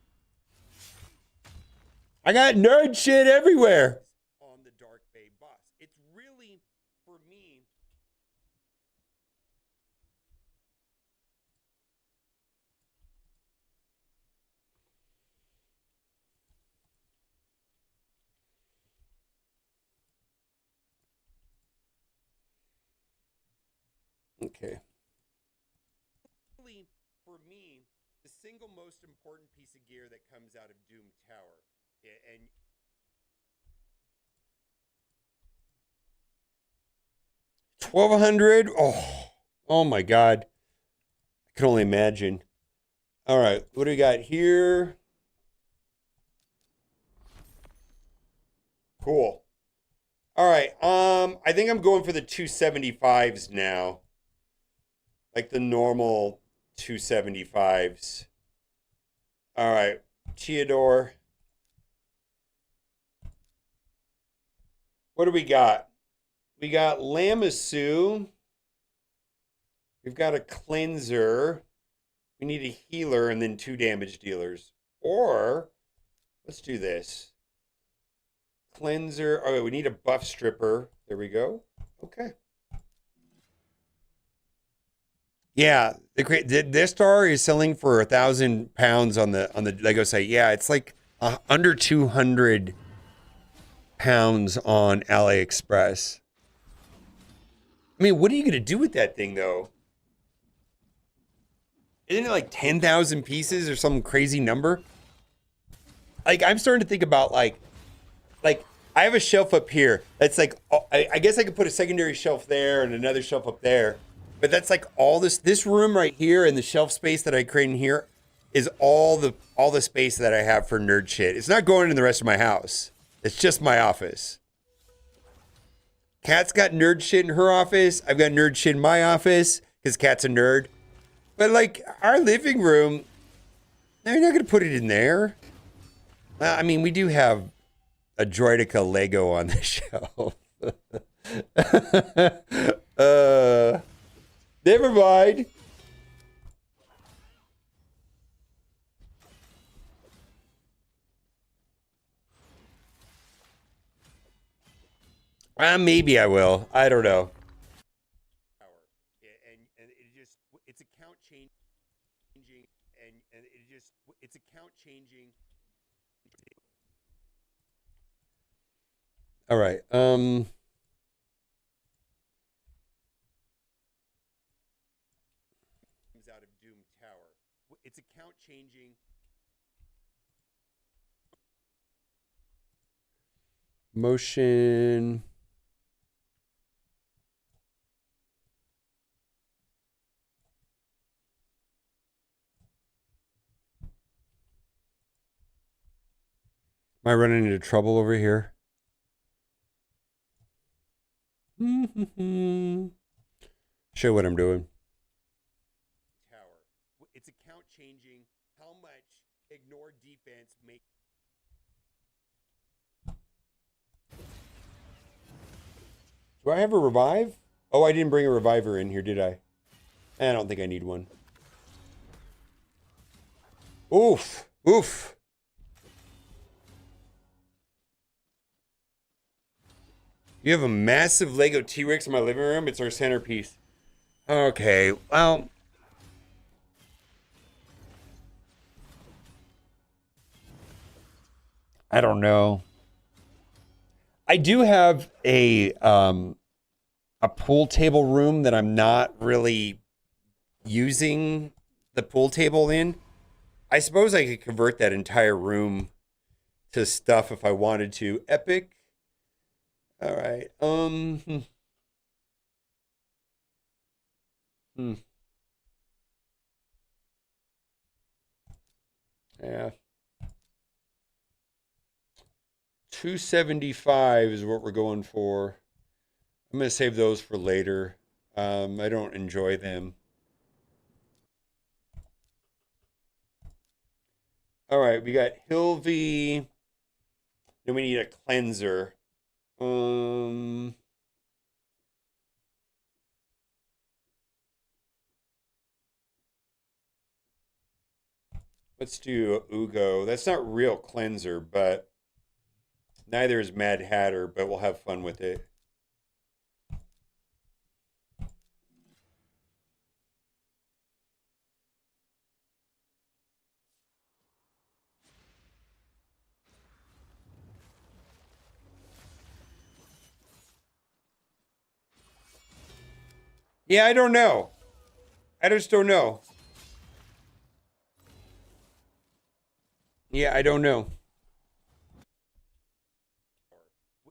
I got nerd shit everywhere. On the Dark Bay bus. It's really, for me, okay. For me, the single most important piece of gear that comes out of Doom Tower, and 1,200. Oh my God! I can only imagine. All right, what do we got here? Cool. All right. I think I'm going for the 275s now. Like the normal 275s. All right. Theodore. What do we got? We got Lamassu. We've got a cleanser. We need a healer and then 2 damage dealers. Or let's do this. Cleanser. Oh, we need a buff stripper. There we go. Okay. Yeah, this star is selling for £1,000 on the Lego site. Yeah, it's like under £200 on AliExpress. I mean, what are you gonna do with that thing though? Isn't it like 10,000 pieces or some crazy number? Like I'm starting to think about like I have a shelf up here that's like I guess I could put a secondary shelf there and another shelf up there, but that's like all this room right here and the shelf space that I create in here is all the space that I have for nerd shit. It's not going in the rest of my house. It's just my office. Kat's got nerd shit in her office. I've got nerd shit in my office because Kat's a nerd. But like our living room, you're not gonna put it in there. I mean, we do have a Droidica Lego on the shelf. Never mind. Maybe I will. I don't know. And it's account changing, and it's account changing. All right. Comes out of Doom Tower. It's account changing. Motion. Am I running into trouble over here? Show what I'm doing. Tower. It's account changing. How much ignore defense make? Do I have a revive? Oh, I didn't bring a reviver in here, did I? I don't think I need one. Oof. Oof. You have a massive Lego T-Rex in my living room? It's our centerpiece. Okay, well. I don't know. I do have a pool table room that I'm not really using the pool table in. I suppose I could convert that entire room to stuff if I wanted to. Epic. All right. Yeah. 275 is what we're going for. I'm going to save those for later. I don't enjoy them. All right, we got Hilvy. Then we need a cleanser. Let's do Ugo. That's not real cleanser, but neither is Mad Hatter, but we'll have fun with it. Yeah, I don't know. I just don't know. Yeah, I don't know.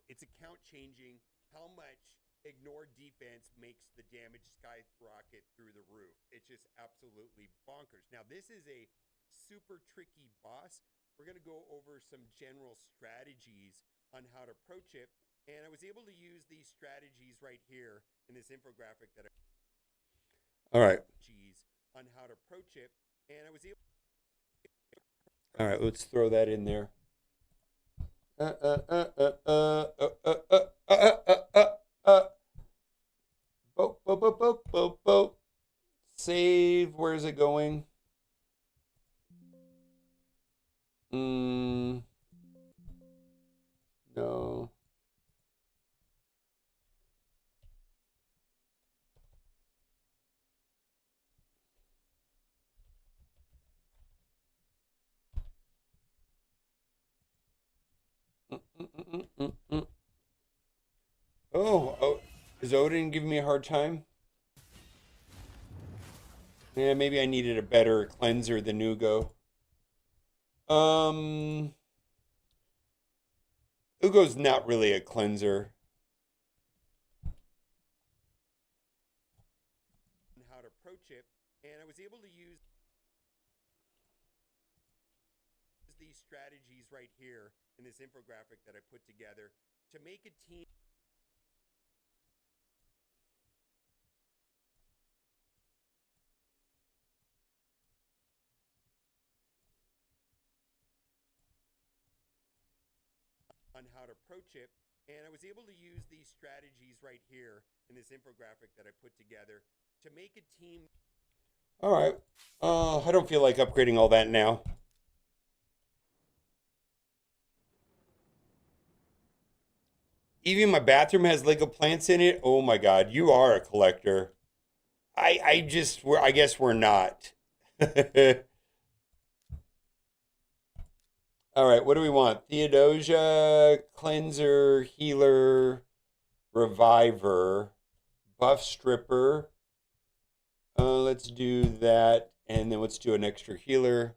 It's account changing. How much ignore defense makes the damage skyrocket through the roof? It's just absolutely bonkers. Now, this is a super tricky boss. We're going to go over some general strategies on how to approach it. And I was able to use these strategies right here in this infographic that I. All right. On how to approach it. And I was able. All right, let's throw that in there. Boat. Save. Where is it going? No. Oh, is Odin giving me a hard time? Yeah, maybe I needed a better cleanser than Ugo. Ugo's not really a cleanser. How to approach it, and I was able to use these strategies right here in this infographic that I put together to make a team. On how to approach it, and I was able to use these strategies right here in this infographic that I put together to make a team. All right. I don't feel like upgrading all that now. Even my bathroom has Lego plants in it. Oh my God, you are a collector. I guess we're not. All right, what do we want? Theodosia, cleanser, healer, reviver, buff stripper. Let's do that, and then let's do an extra healer.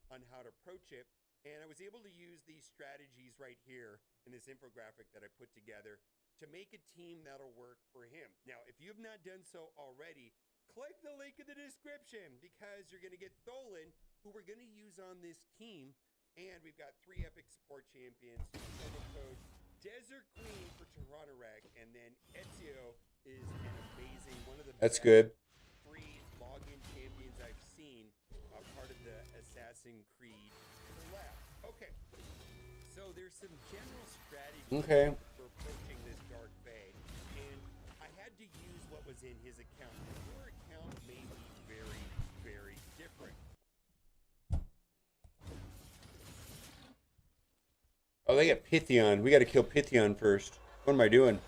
On how to approach it, and I was able to use these strategies right here in this infographic that I put together to make a team that'll work for him. Now, if you have not done so already, click the link in the description because you're going to get Tholen, who we're going to use on this team. And we've got 3 epic support champions. Promo code Desert Queen for Tyrannarek, and then Ezio is an amazing, one of the That's best good. 3 login champions I've seen, part of the Assassin's Creed collab. Okay, so there's some general strategies for approaching this Dark Bay, and I had to use what was in his account. Your account may be very, very different. Oh, they got Pythion. We got to kill Pythion first. What am I doing?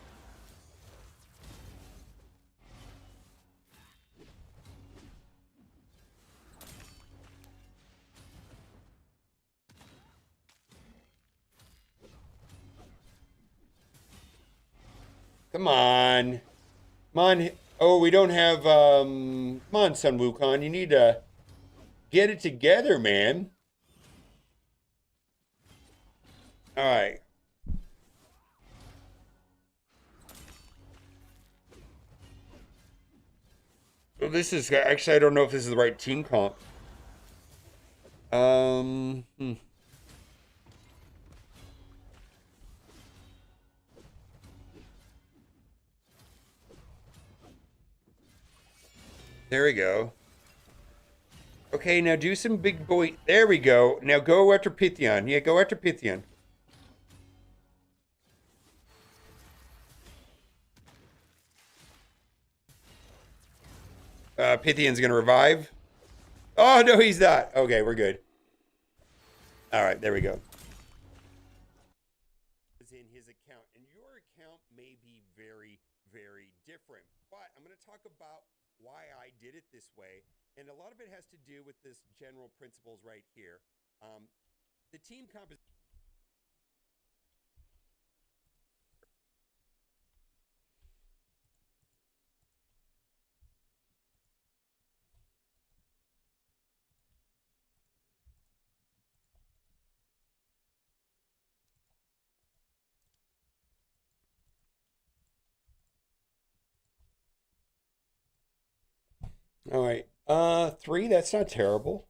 Come on. Come on. Oh, we don't have, come on, Sun Wukong. You need to get it together, man. All right. Well, this is, actually, I don't know if this is the right team comp. There we go. Okay, now do some big boy. There we go. Now go after Pythion. Yeah, go after Pythion. Pythion's gonna revive. Oh no, he's not. Okay, we're good. All right, there we go. Is in his account, and your account may be very, very different. But I'm going to talk about why I did it this way, and a lot of it has to do with this general principles right here. The team composition. All right. 3, that's not terrible.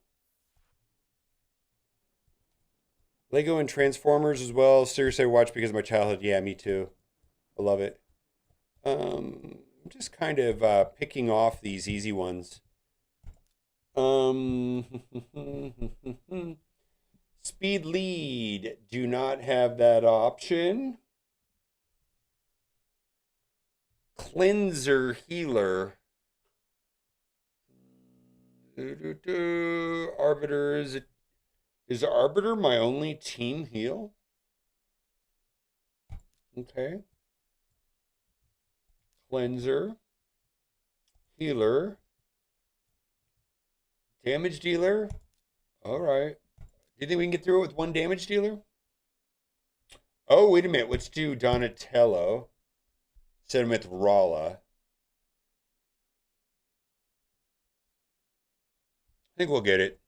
Lego and Transformers as well. Seriously, I watch because of my childhood. Yeah, me too. I love it. I'm just kind of picking off these easy ones. Um, speed lead. Do not have that option. Cleanser healer. Arbiter is Arbiter my only team heal? Okay. Cleanser. Healer. Damage dealer. All right. Do you think we can get through it with one damage dealer? Oh, wait a minute. Let's do Donatello. Set him with Rala. I think we'll get it.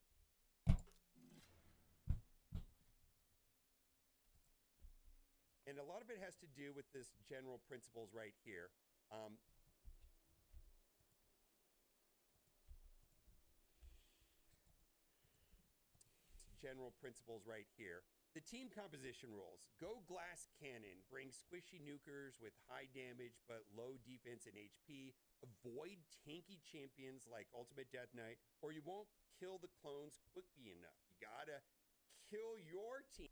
And a lot of it has to do with this general principles right here. General principles right here. The team composition rules. Go glass cannon. Bring squishy nukers with high damage but low defense and HP. Avoid tanky champions like Ultimate Death Knight, or you won't kill the clones quickly enough. You gotta kill your team.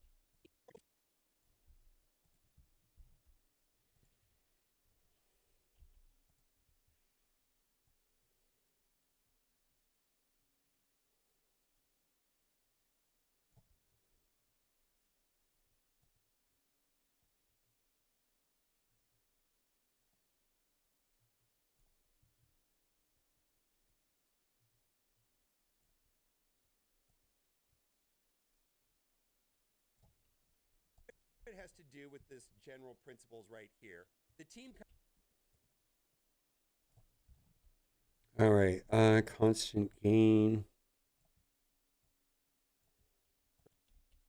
It has to do with this general principles right here. The team. All right. Constant gain.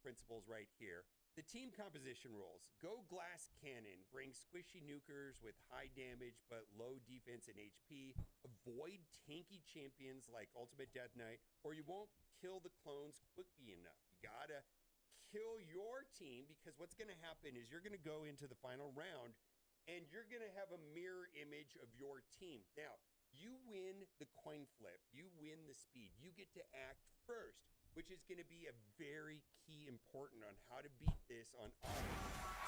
Principles right here. The team composition rules. Go glass cannon. Bring squishy nukers with high damage but low defense and HP. Avoid tanky champions like Ultimate Death Knight, or you won't kill the clones quickly enough. You gotta kill your team, because what's gonna happen is you're gonna go into the final round and you're gonna have a mirror image of your team. Now, you win the coin flip, you win the speed, you get to act first, which is going to be a very key important on how to beat this on auto.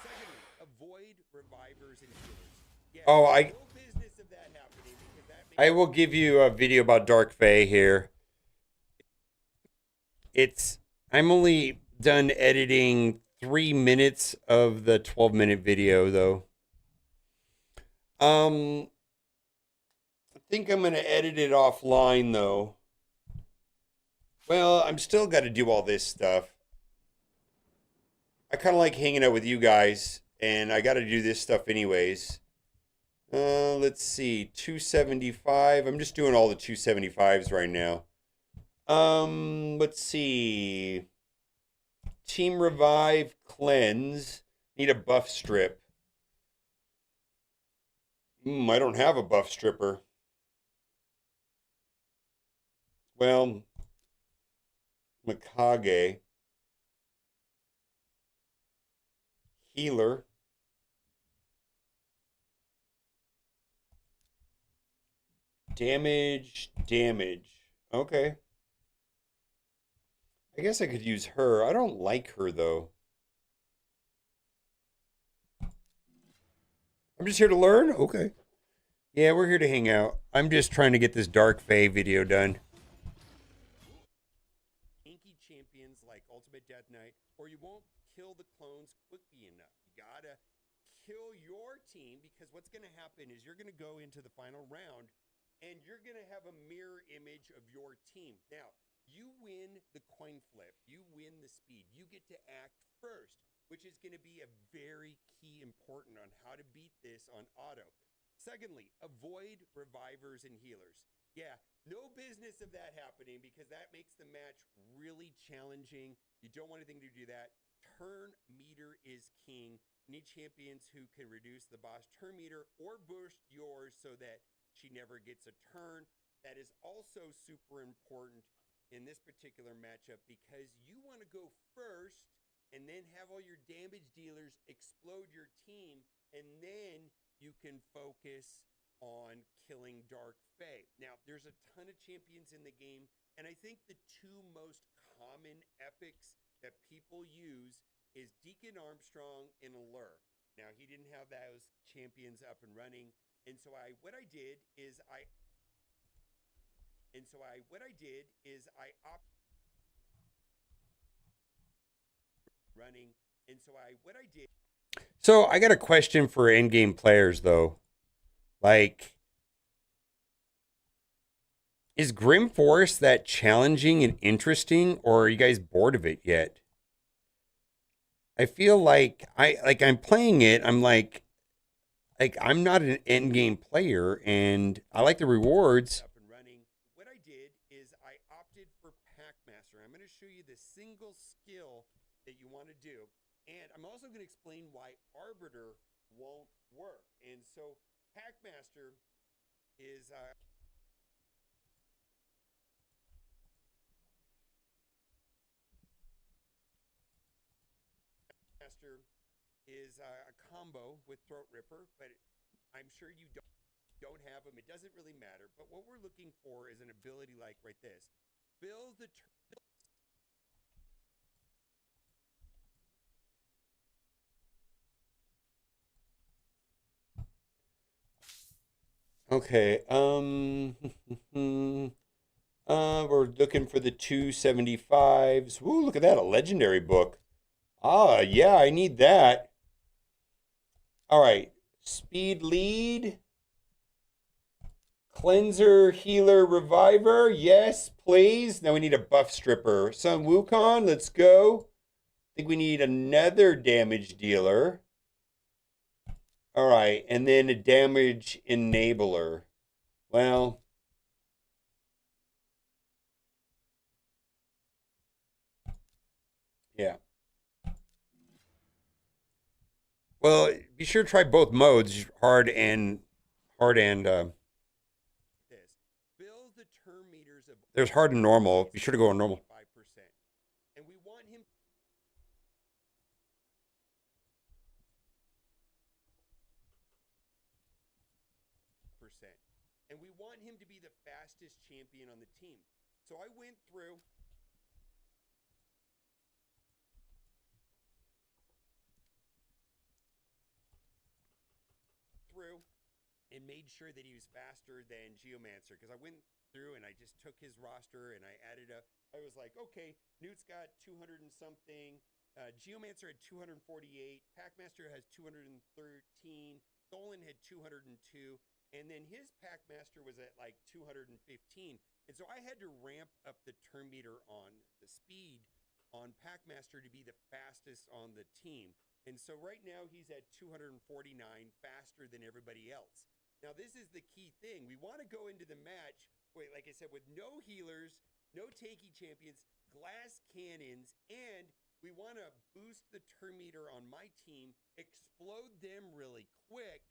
Secondly, avoid revivers and healers. Yeah, no business of that happening, because that I will give you a video about Dark Fae here. I'm only done editing 3 minutes of the 12-minute video though. I think I'm going to edit it offline though. Well, I'm still got to do all this stuff. I kind of like hanging out with you guys, and I got to do this stuff anyways. Let's see, 275. I'm just doing all the 275s right now. Let's see. Team Revive, Cleanse. Need a buff strip. I don't have a buff stripper. Well, Mikage. Healer. Damage. Okay. I guess I could use her. I don't like her, though. I'm just here to learn? Okay. Yeah, we're here to hang out. I'm just trying to get this Dark Fae video done. Inky champions like Ultimate Death Knight, or you won't kill the clones quickly enough. You gotta kill your team, because what's gonna happen is you're gonna go into the final round and you're gonna have a mirror image of your team. Now, you win the coin flip, you win the speed, you get to act first, which is going to be a very key important on how to beat this on auto. Secondly, avoid revivers and healers. Yeah, no business of that happening, because that makes the match really challenging. You don't want anything to do that. Turn meter is king. You need champions who can reduce the boss turn meter or boost yours so that she never gets a turn. That is also super important in this particular matchup, because you want to go first and then have all your damage dealers explode your team, and then you can focus on killing Dark Fae. Now, there's a ton of champions in the game, and I think the two most common epics that people use is Deacon Armstrong and Allure. Now, he didn't have those champions up and running, and so what I did is I opted running, and so what I did. So I got a question for in-game players though. Like, is Grim Forest that challenging and interesting, or are you guys bored of it yet? I feel like I'm playing it. I'm like I'm not an end game player, and I like the rewards. Up and running. What I did is I opted for Packmaster. I'm going to show you the single skill that you want to do, and I'm also going to explain why Arbiter won't work. And so Packmaster is a combo with Throat Ripper, but I'm sure you don't have them. It doesn't really matter. But what we're looking for is an ability like right this. Build the Okay. We're looking for the 275s. Ooh, look at that, a legendary book. Ah, yeah, I need that. All right. Speed lead. Cleanser, healer, reviver. Yes, please. Now we need a buff stripper. Sun Wukong, let's go. I think we need another damage dealer. All right, and then a damage enabler. Well, yeah. Well, be sure to try both modes, this. Build the term meters of there's hard and normal. Be sure to go on normal. 5%. And we want him percent. And we want him to be the fastest champion on the team. So I went through and made sure that he was faster than Geomancer, because I went through and I just took his roster and I added up. I was like, okay, Newt's got 200 and something. Geomancer had 248. Packmaster has 213. Dolan had 202. And then his Packmaster was at like 215. And so I had to ramp up the turn meter on the speed on Packmaster to be the fastest on the team. And so right now he's at 249, faster than everybody else. Now this is the key thing. We want to go into the match, like I said, with no healers, no tanky champions, glass cannons, and we want to boost the turn meter on my team, explode them really quick,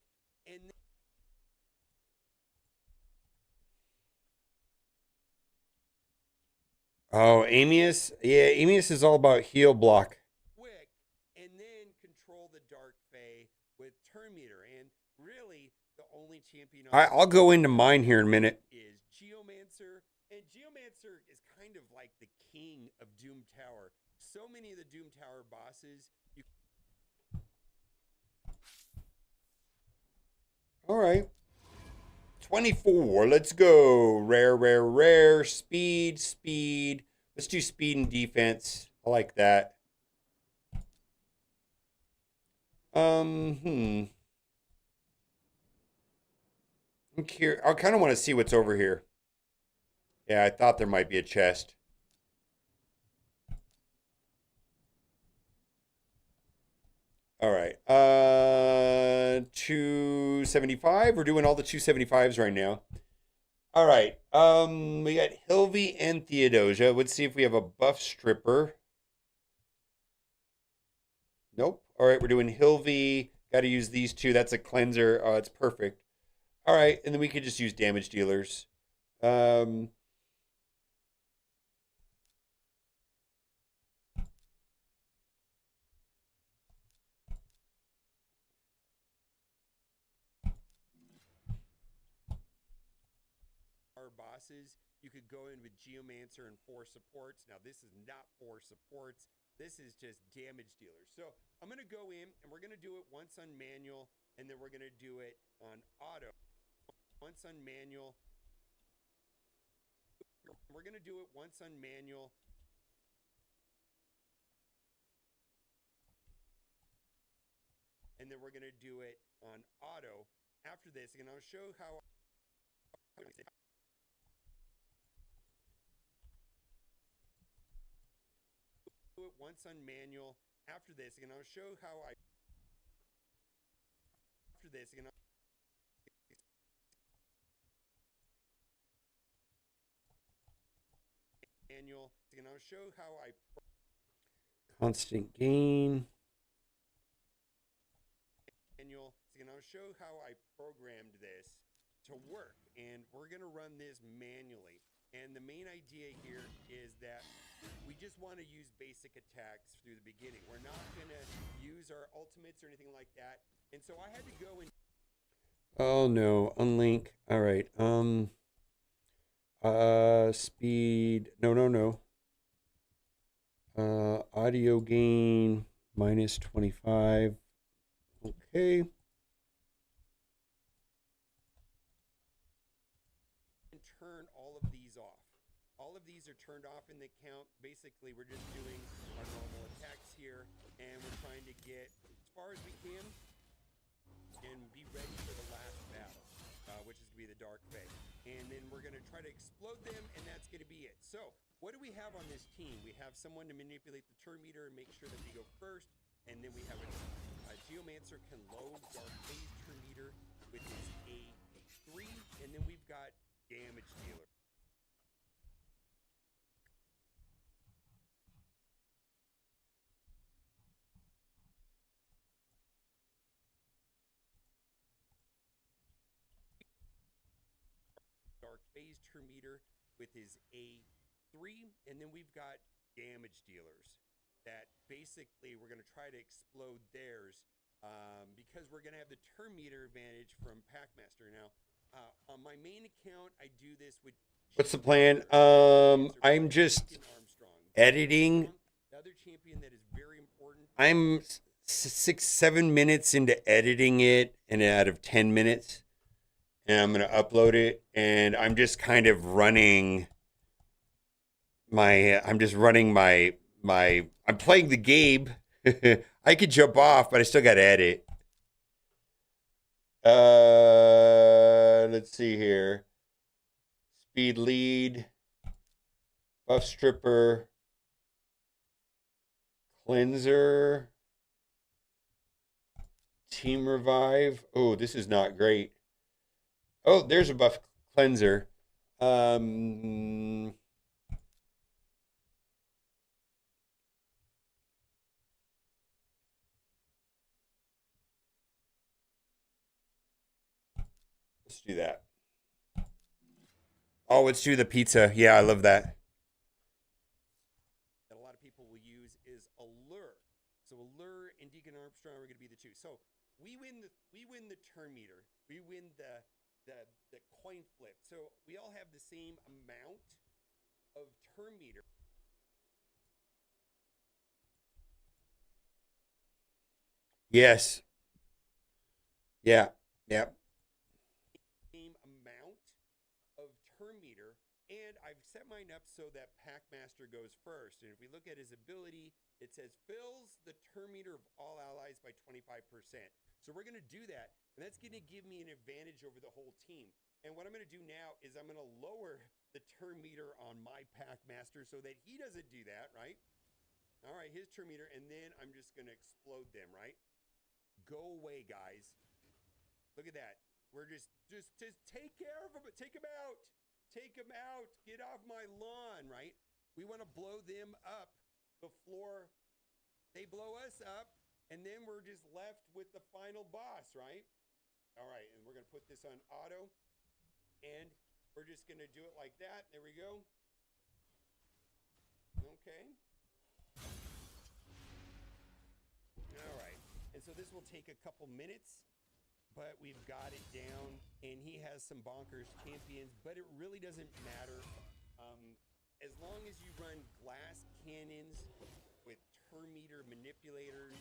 and oh, Amius? Yeah, Amius is all about heal block. Quick, and then control the Dark Fae with turn meter. And really, the only champion I'll go into mine here in a minute. Is Geomancer. And Geomancer is kind of like the king of Doom Tower. So many of the Doom Tower bosses. All right. 24. Let's go. Rare. Speed. Let's do speed and defense. I like that. I'm curious. I kind of want to see what's over here. Yeah, I thought there might be a chest. All right. 275. We're doing all the 275s right now. All right. We got Hilvy and Theodosia. Let's see if we have a buff stripper. Nope. All right, we're doing Hilvy. Got to use these two. That's a cleanser. Oh, it's perfect. All right, and then we could just use damage dealers. Um, power bosses, you could go in with Geomancer and 4 supports. Now, this is not 4 supports. This is just damage dealers. So I'm going to go in, and we're going to do it once on manual, and then we're going to do it on auto. Once on manual. We're going to do it once on manual. And then we're going to do it on auto after this. And I'll show how do it once on manual after this. And I'll show how I after this. And manual. And I'll show how I constant gain. Manual. And I'll show how I programmed this to work. And we're going to run this manually. And the main idea here is that we just want to use basic attacks through the beginning. We're not going to use our ultimates or anything like that. And so I had to go and... Oh, no. Unlink. All right. Speed. No. Audio gain minus 25. Okay. And turn all of these off. All of these are turned off in the count. Basically, we're just doing our normal attacks here, and we're trying to get as far as we can and be ready for the last battle, which is going to be the Dark Fae. And then we're going to try to explode them, and that's going to be it. So, what do we have on this team? We have someone to manipulate the turn meter and make sure that we go first, and then we have a Geomancer can load Dark Fae's turn meter with his A3, and then we've got damage dealer. Dark Fae's turn meter with his A3, and then we've got damage dealers that basically we're going to try to explode theirs because we're going to have the turn meter advantage from Packmaster. Now, on my main account, I do this with... What's the plan? I'm just editing. The other champion that is very important. I'm 6-7 minutes into editing it, and out of 10 minutes. And I'm going to upload it, and I'm just kind of running my, I'm playing the game. I could jump off, but I still got to edit. Let's see here. Speed lead, buff stripper, cleanser, team revive. Oh, this is not great. Oh, there's a buff cleanser. Let's do that. Oh, let's do the pizza. Yeah, I love that. That a lot of people will use is Allure. So Allure and Deacon Armstrong are going to be the two. So we win the turn meter. We win the coin flip. So we all have the same amount of turn meter. Yes. Yeah. Same amount of turn meter, and I've set mine up so that Packmaster goes first. And if we look at his ability, it says fills the turn meter of all allies by 25%. So we're going to do that, and that's going to give me an advantage over the whole team. And what I'm going to do now is I'm going to lower the turn meter on my Packmaster so that he doesn't do that, right? All right, his turn meter, and then I'm just going to explode them, right? Go away, guys. Look at that. We're just take care of them. Take them out. Take them out. Get off my lawn, right? We want to blow them up before they blow us up, and then we're just left with the final boss, right? All right, and we're going to put this on auto, and we're just going to do it like that. There we go. Okay. All right, and so this will take a couple minutes, but we've got it down. And he has some bonkers champions, but it really doesn't matter. As long as you run glass cannons with turn meter manipulators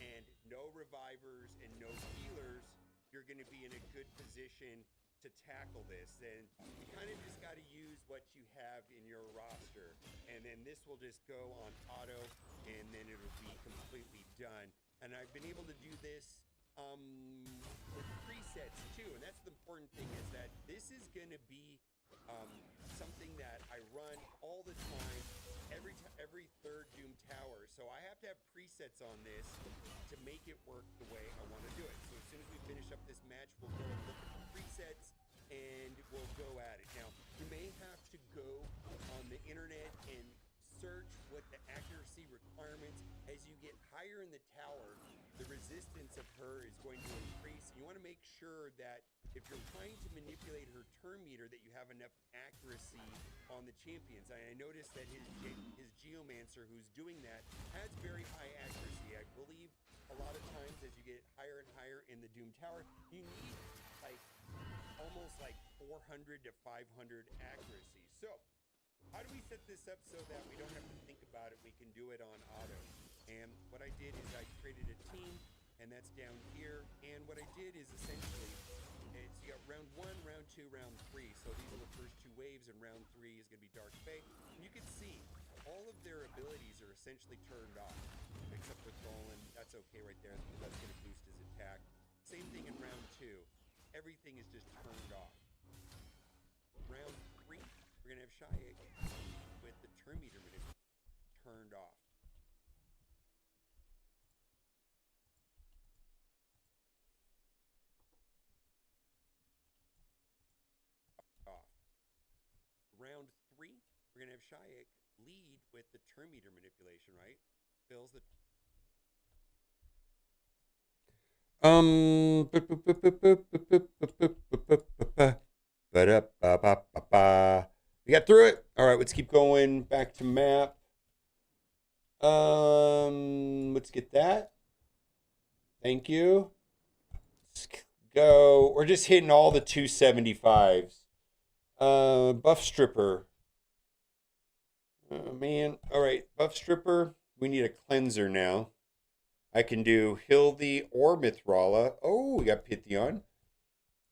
and no revivers and no healers, you're going to be in a good position to tackle this. And you kind of just got to use what you have in your roster, and then this will just go on auto, and then it'll be completely done. And I've been able to do this with presets too, and that's the important thing, is that this is going to be something that I run all the time, every third Doom Tower. So I have to have presets on this to make it work the way I want to do it. So as soon as we finish up this match, we'll go and look at the presets and we'll go at it. Now, you may have to go on the internet and search what the accuracy requirements. As you get higher in the tower, the resistance of her is going to increase. You want to make sure that if you're trying to manipulate her turn meter, that you have enough accuracy on the champions. I noticed that his Geomancer, who's doing that, has very high accuracy. I believe a lot of times as you get higher and higher in the Doom Tower, you need like almost like 400 to 500 accuracy. So how do we set this up so that we don't have to think about it? We can do it on auto. And what I did is I created a team, and that's down here. And what I did is essentially, it's you got round 1, round 2, round 3. So these are the first 2 waves, and round 3 is going to be Dark Fae. And you can see all of their abilities are essentially turned off, except for Tholen. That's okay right there, because that's going to boost his attack. Same thing in round 2. Everything is just turned off. Round 3, we're going to have Shayek with the turn meter turned off. Round 3, we're going to have Shayek lead with the turn meter manipulation, right? Fills the... We got through it. All right, let's keep going back to map. Let's get that. Thank you. Let's go. We're just hitting all the 275s. Buff Stripper. Oh, man. All right, Buff Stripper. We need a cleanser now. I can do Hildy or Mithrala. Oh, we got Pythion.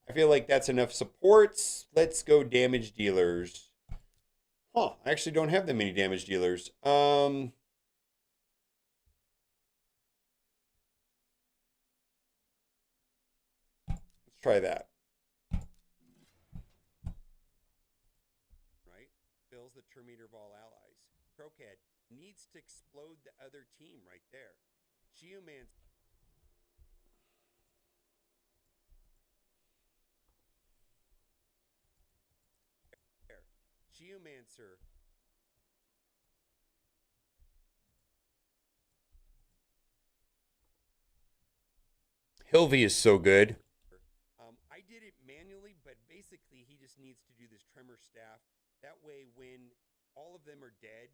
I feel like that's enough supports. Let's go damage dealers. Huh, I actually don't have that many damage dealers. Let's try that. Right? Fills the turn meter of all allies. Croakhead needs to explode the other team right there. Geomancer. Geomancer. Hilvy is so good. I did it manually, but basically he just needs to do this tremor staff. That way when all of them are dead,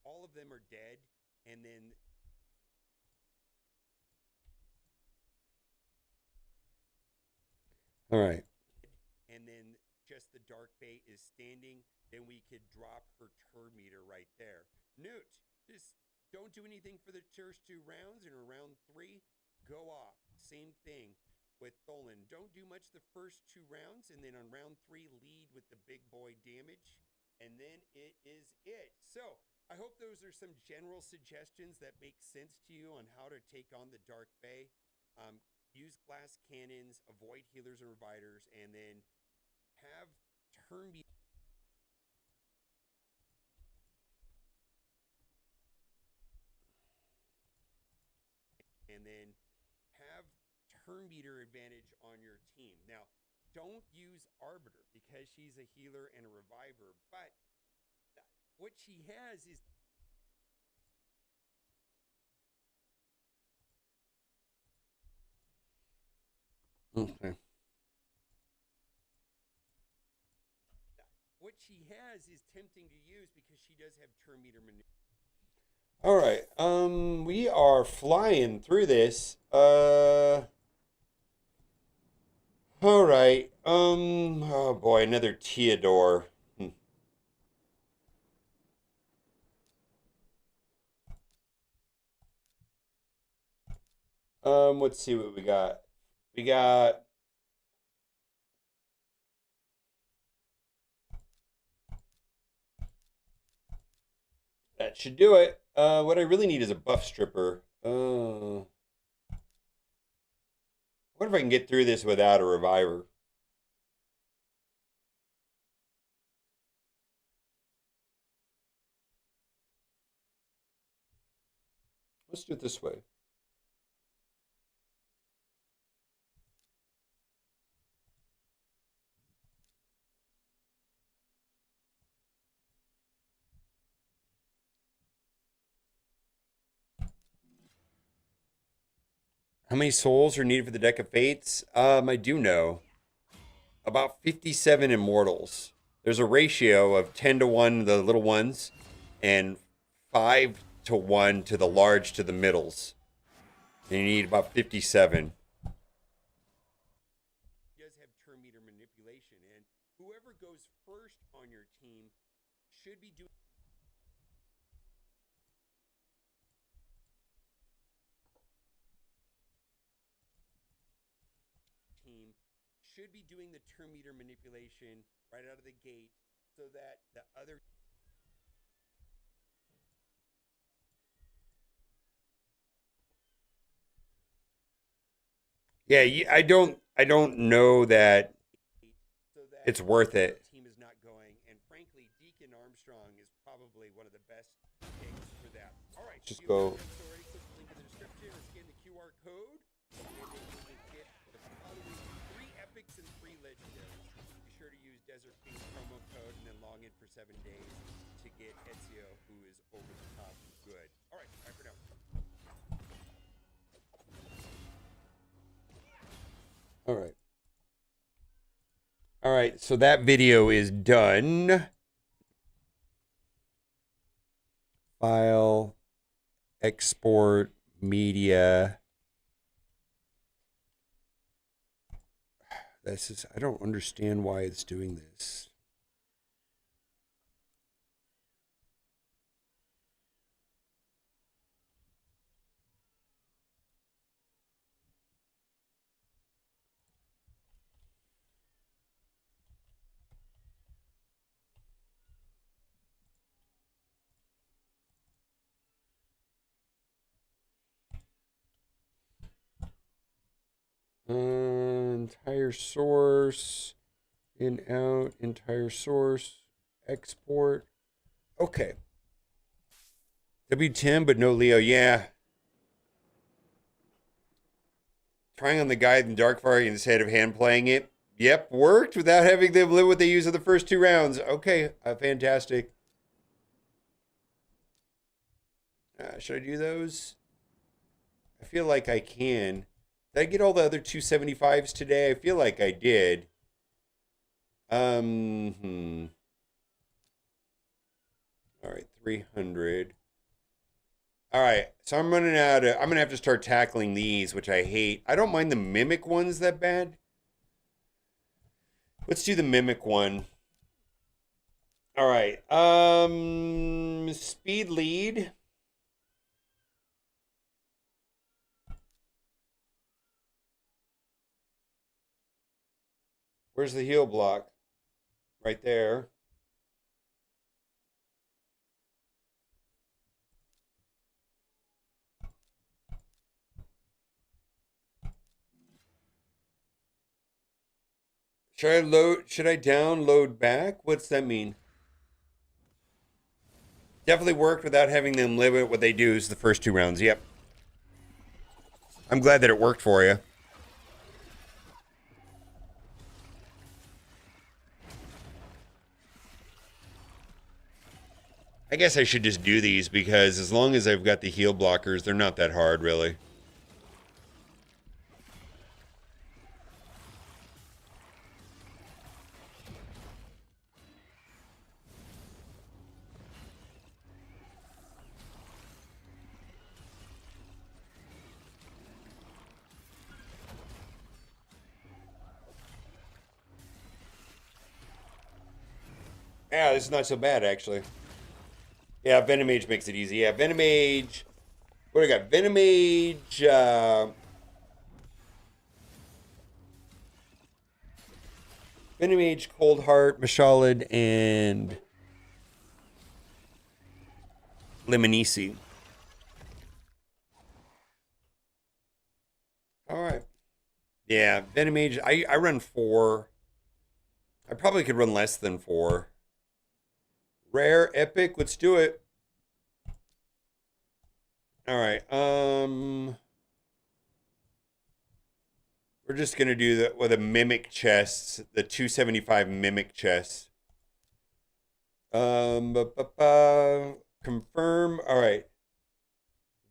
all of them are dead, and then all right, and then just the Dark Fae is standing, then we could drop her turn meter right there. Newt, just don't do anything for the first 2 rounds, and in round 3, go off. Same thing with Tholen. Don't do much the first 2 rounds, and then on round 3, lead with the big boy damage, and then it is it. So I hope those are some general suggestions that make sense to you on how to take on the Dark Fae. Use glass cannons, avoid healers and revivers, and then have turn meter. And then have turn meter advantage on your team. Now, don't use Arbiter because she's a healer and a reviver, but what she has is Okay. What she has is tempting to use because she does have turn meter manipulation. All right. We are flying through this. All right. Oh boy, another Theodore. Let's see what we got. We got that should do it. What I really need is a buff stripper. What if I can get through this without a reviver? Let's do it this way. How many souls are needed for the Deck of Fates? I do know. About 57 immortals. There's a ratio of 10 to 1 to the little ones and 5 to 1 to the large to the middles. And you need about 57. He does have turn meter manipulation, and whoever goes first on your team should be doing the turn meter manipulation right out of the gate so that the other Yeah, I don't know that it's worth it. Team is not going, and frankly, Deacon Armstrong is probably one of the best picks for that. All right, just go. Already click the link in the description or scan the QR code, and then you will get the following 3 epics and 3 legendaries. Be sure to use Desert King promo code and then log in for 7 days to get Ezio, who is over the top good. All right, bye for now. All right. All right, so that video is done. File, export, media. I don't understand why it's doing this. Entire source, in, out, entire source, export. Okay. W10, but no Leo. Yeah. Trying on the guide in Darkfire instead of hand playing it. Yep, worked without having them live what they use in the first 2 rounds. Okay, fantastic. Should I do those? I feel like I can. Did I get all the other 275s today? I feel like I did. All right, 300. All right, so I'm running out of. I'm gonna have to start tackling these, which I hate. I don't mind the mimic ones that bad. Let's do the mimic one. All right. Speed lead. Where's the heal block? Right there. Should I download back? What's that mean? Definitely worked without having them limit what they do is the first 2 rounds. Yep. I'm glad that it worked for you. I guess I should just do these because as long as I've got the heal blockers, they're not that hard, really. Yeah, this is not so bad, actually. Yeah, Venomage makes it easy. Yeah, Venomage. What do I got? Venomage, Venomage, Cold Heart, Mashalid, and Lemonisi. All right. Yeah, Venomage. I run 4. I probably could run less than 4. Rare, epic. Let's do it. All right. We're just gonna do that with a mimic chest, the 275 mimic chest. Confirm. All right.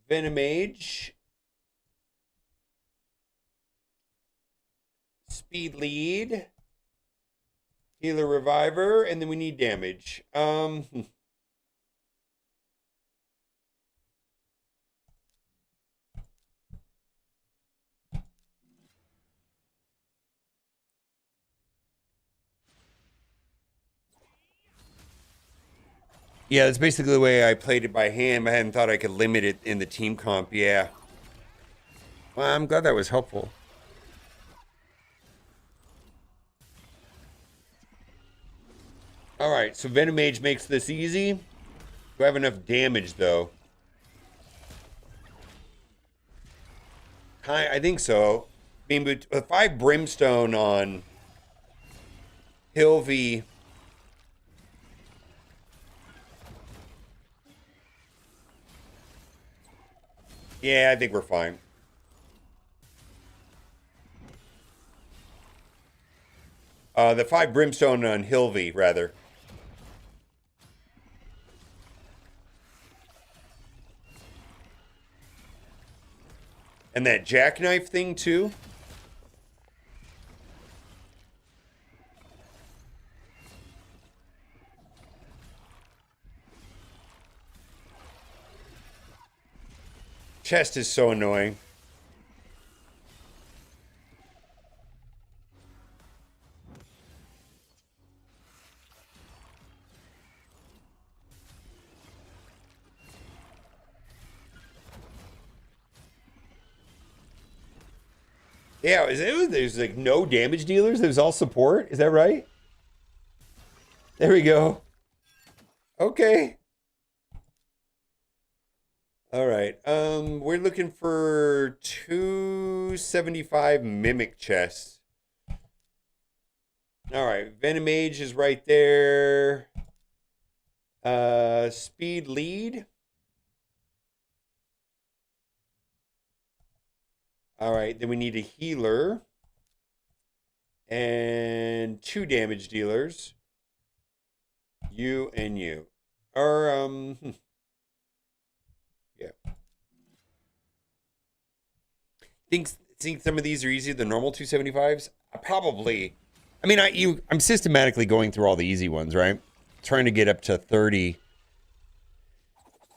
Venomage. Speed lead. Healer reviver, and then we need damage. Yeah, that's basically the way I played it by hand. I hadn't thought I could limit it in the team comp. Yeah. Well, I'm glad that was helpful. All right, so Venomage makes this easy. Do I have enough damage, though? I think so. I mean, with 5 Brimstone on Hilvy. Yeah, I think we're fine. The 5 Brimstone on Hilvy, rather. And that jackknife thing, too. Chest is so annoying. Yeah, there's like no damage dealers. There's all support. Is that right? There we go. Okay. All right. We're looking for 275 mimic chests. All right. Venomage is right there. Speed lead. All right. Then we need a healer and 2 damage dealers. You and you. Or yeah. Think some of these are easier than normal 275s? Probably. I mean, I'm systematically going through all the easy ones, right? Trying to get up to 30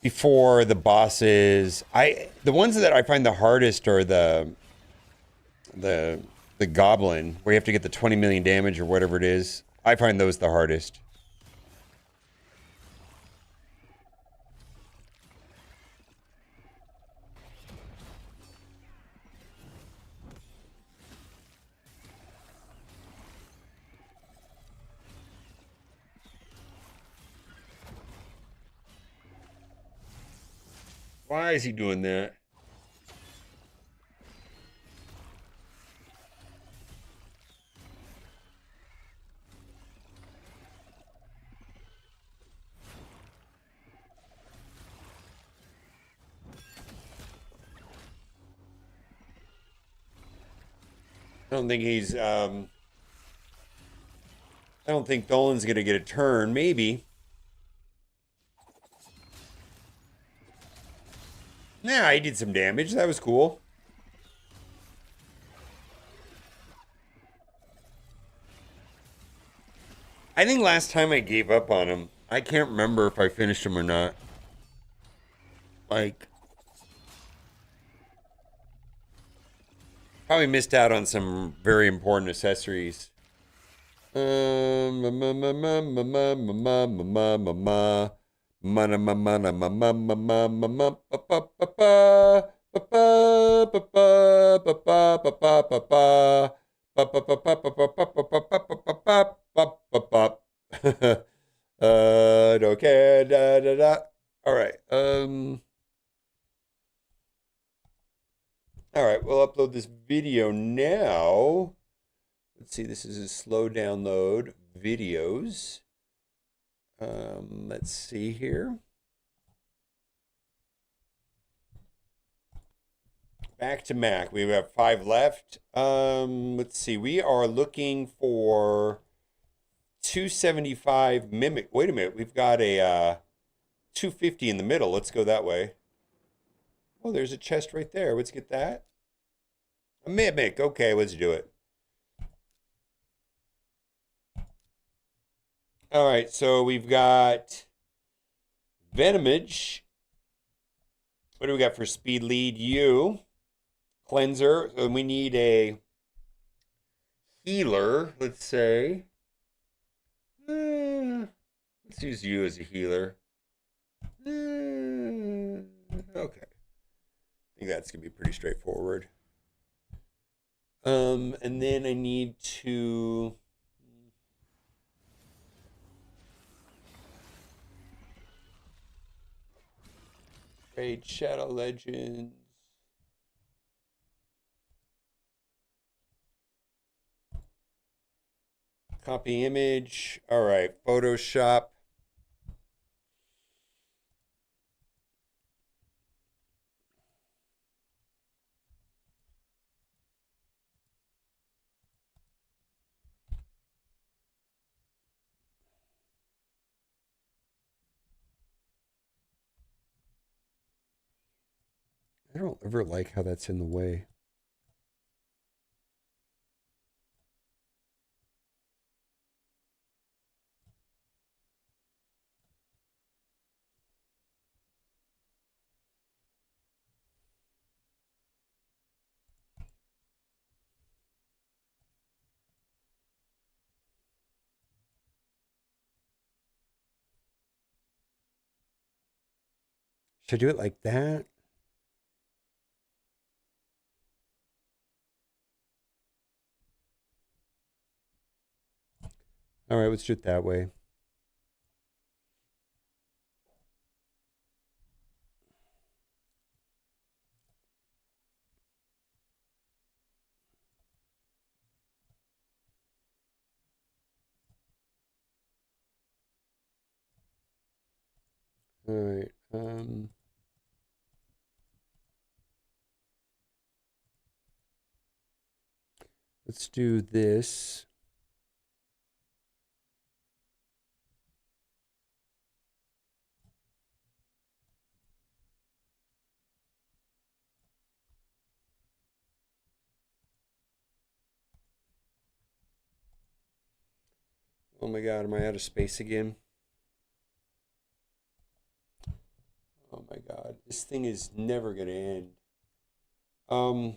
before the bosses. The ones that I find the hardest are the goblin, where you have to get the 20 million damage or whatever it is. I find those the hardest. Why is he doing that? I don't think he's I don't think Dolan's gonna get a turn. Maybe. Nah, he did some damage. That was cool. I think last time I gave up on him. I can't remember if I finished him or not. Like, probably missed out on some very important accessories. Don't care. Da, da, da. All right. All right. We'll upload this video now. Let's see. This is a slow download videos. Let's see here. Back to Mac. We have 5 left. Let's see. We are looking for 275 Mimic. Wait a minute. We've got a 250 in the middle. Let's go that way. Oh, there's a chest right there. Let's get that. A Mimic. Okay, let's do it. All right, so we've got Venomage. What do we got for speed lead? You. Cleanser. And we need a healer, let's say. Let's use you as a healer. Okay. I think that's going to be pretty straightforward. And then I need to... trade Shadow Legends. Copy image. All right, Photoshop. I don't ever like how that's in the way. Should I do it like that? All right, let's do it that way. All right. Let's do this. Oh my God, am I out of space again? Oh my God, this thing is never gonna end. Um,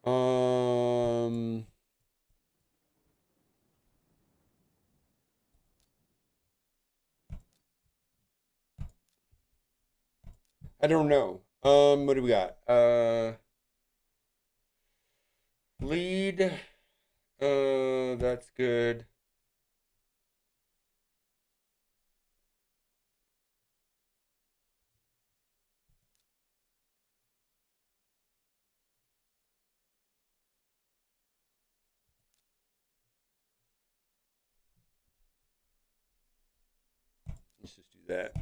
um, I don't know. What do we got? Lead. That's good. Let's just do that.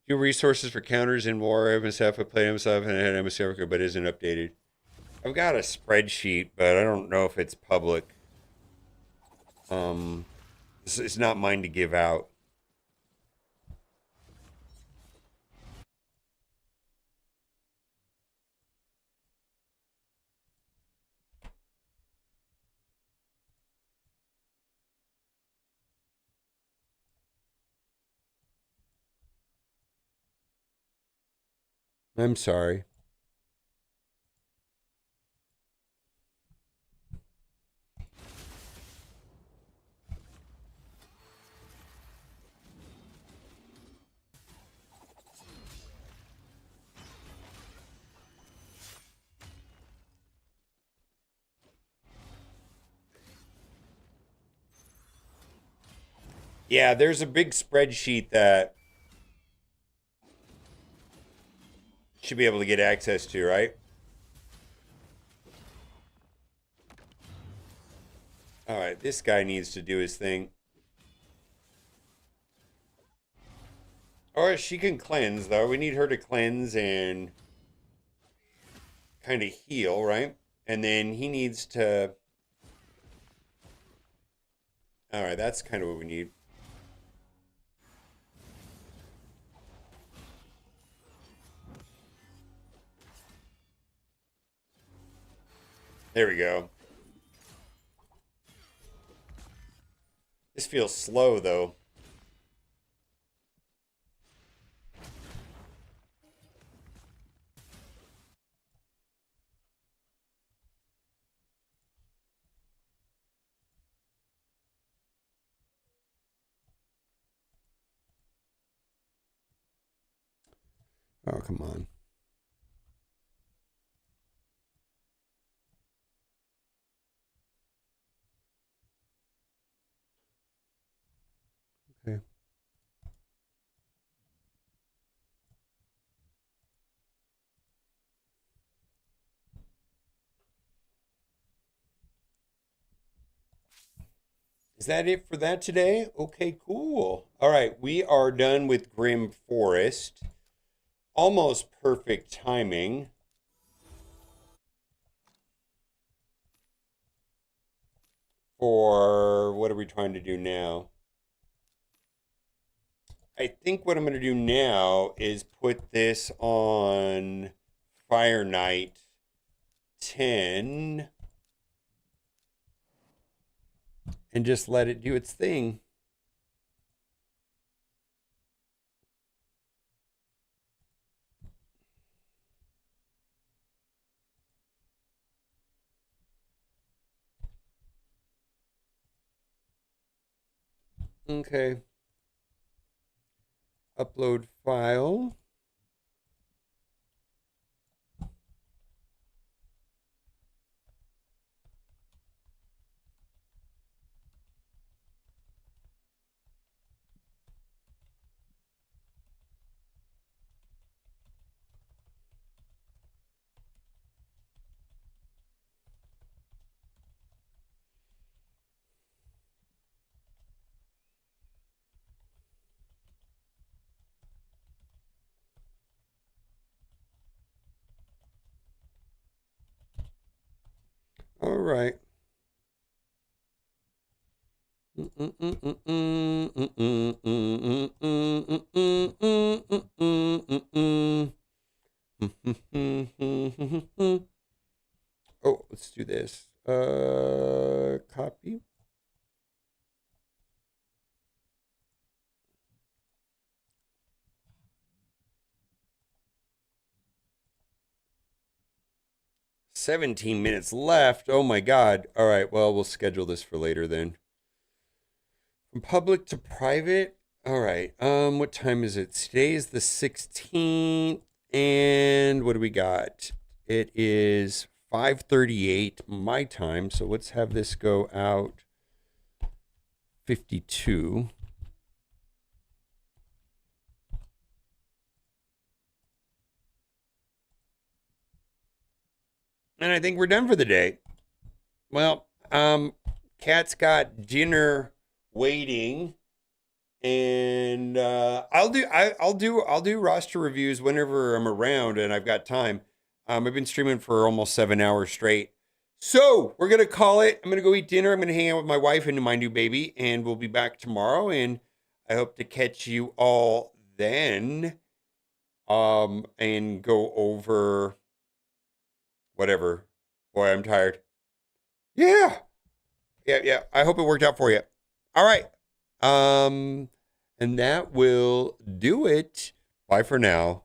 Your resources for counters in war. MSF. I played MSF and I had MSF, but it isn't updated. I've got a spreadsheet, but I don't know if it's public. It's not mine to give out. I'm sorry. Yeah, there's a big spreadsheet that should be able to get access to, right? All right, this guy needs to do his thing. Or she can cleanse, though. We need her to cleanse and kind of heal, right? And then he needs to. All right, that's kind of what we need. There we go. This feels slow, though. Oh, come on. Okay. Is that it for that today? Okay, cool. All right, we are done with Grim Forest. Almost perfect timing. For what are we trying to do now? I think what I'm going to do now is put this on Fire Knight 10 and just let it do its thing. Okay. Upload file. All right. Oh, let's do this. Copy. $17 minutes left. Oh my God. All right. Well, we'll schedule this for later then. From public to private. All right. What time is it? Today is the 16th. And what do we got? It is 5:38 my time. So let's have this go out 52. And I think we're done for the day. Well, Kat's got dinner waiting, and I'll do roster reviews whenever I'm around and I've got time. I've been streaming for almost 7 hours straight, So we're gonna call it. I'm gonna go eat dinner. I'm gonna hang out with my wife and my new baby, and we'll be back tomorrow. And I hope to catch you all then. And go over whatever. Boy, I'm tired. Yeah. Yeah. I hope it worked out for you. All right. And that will do it. Bye for now.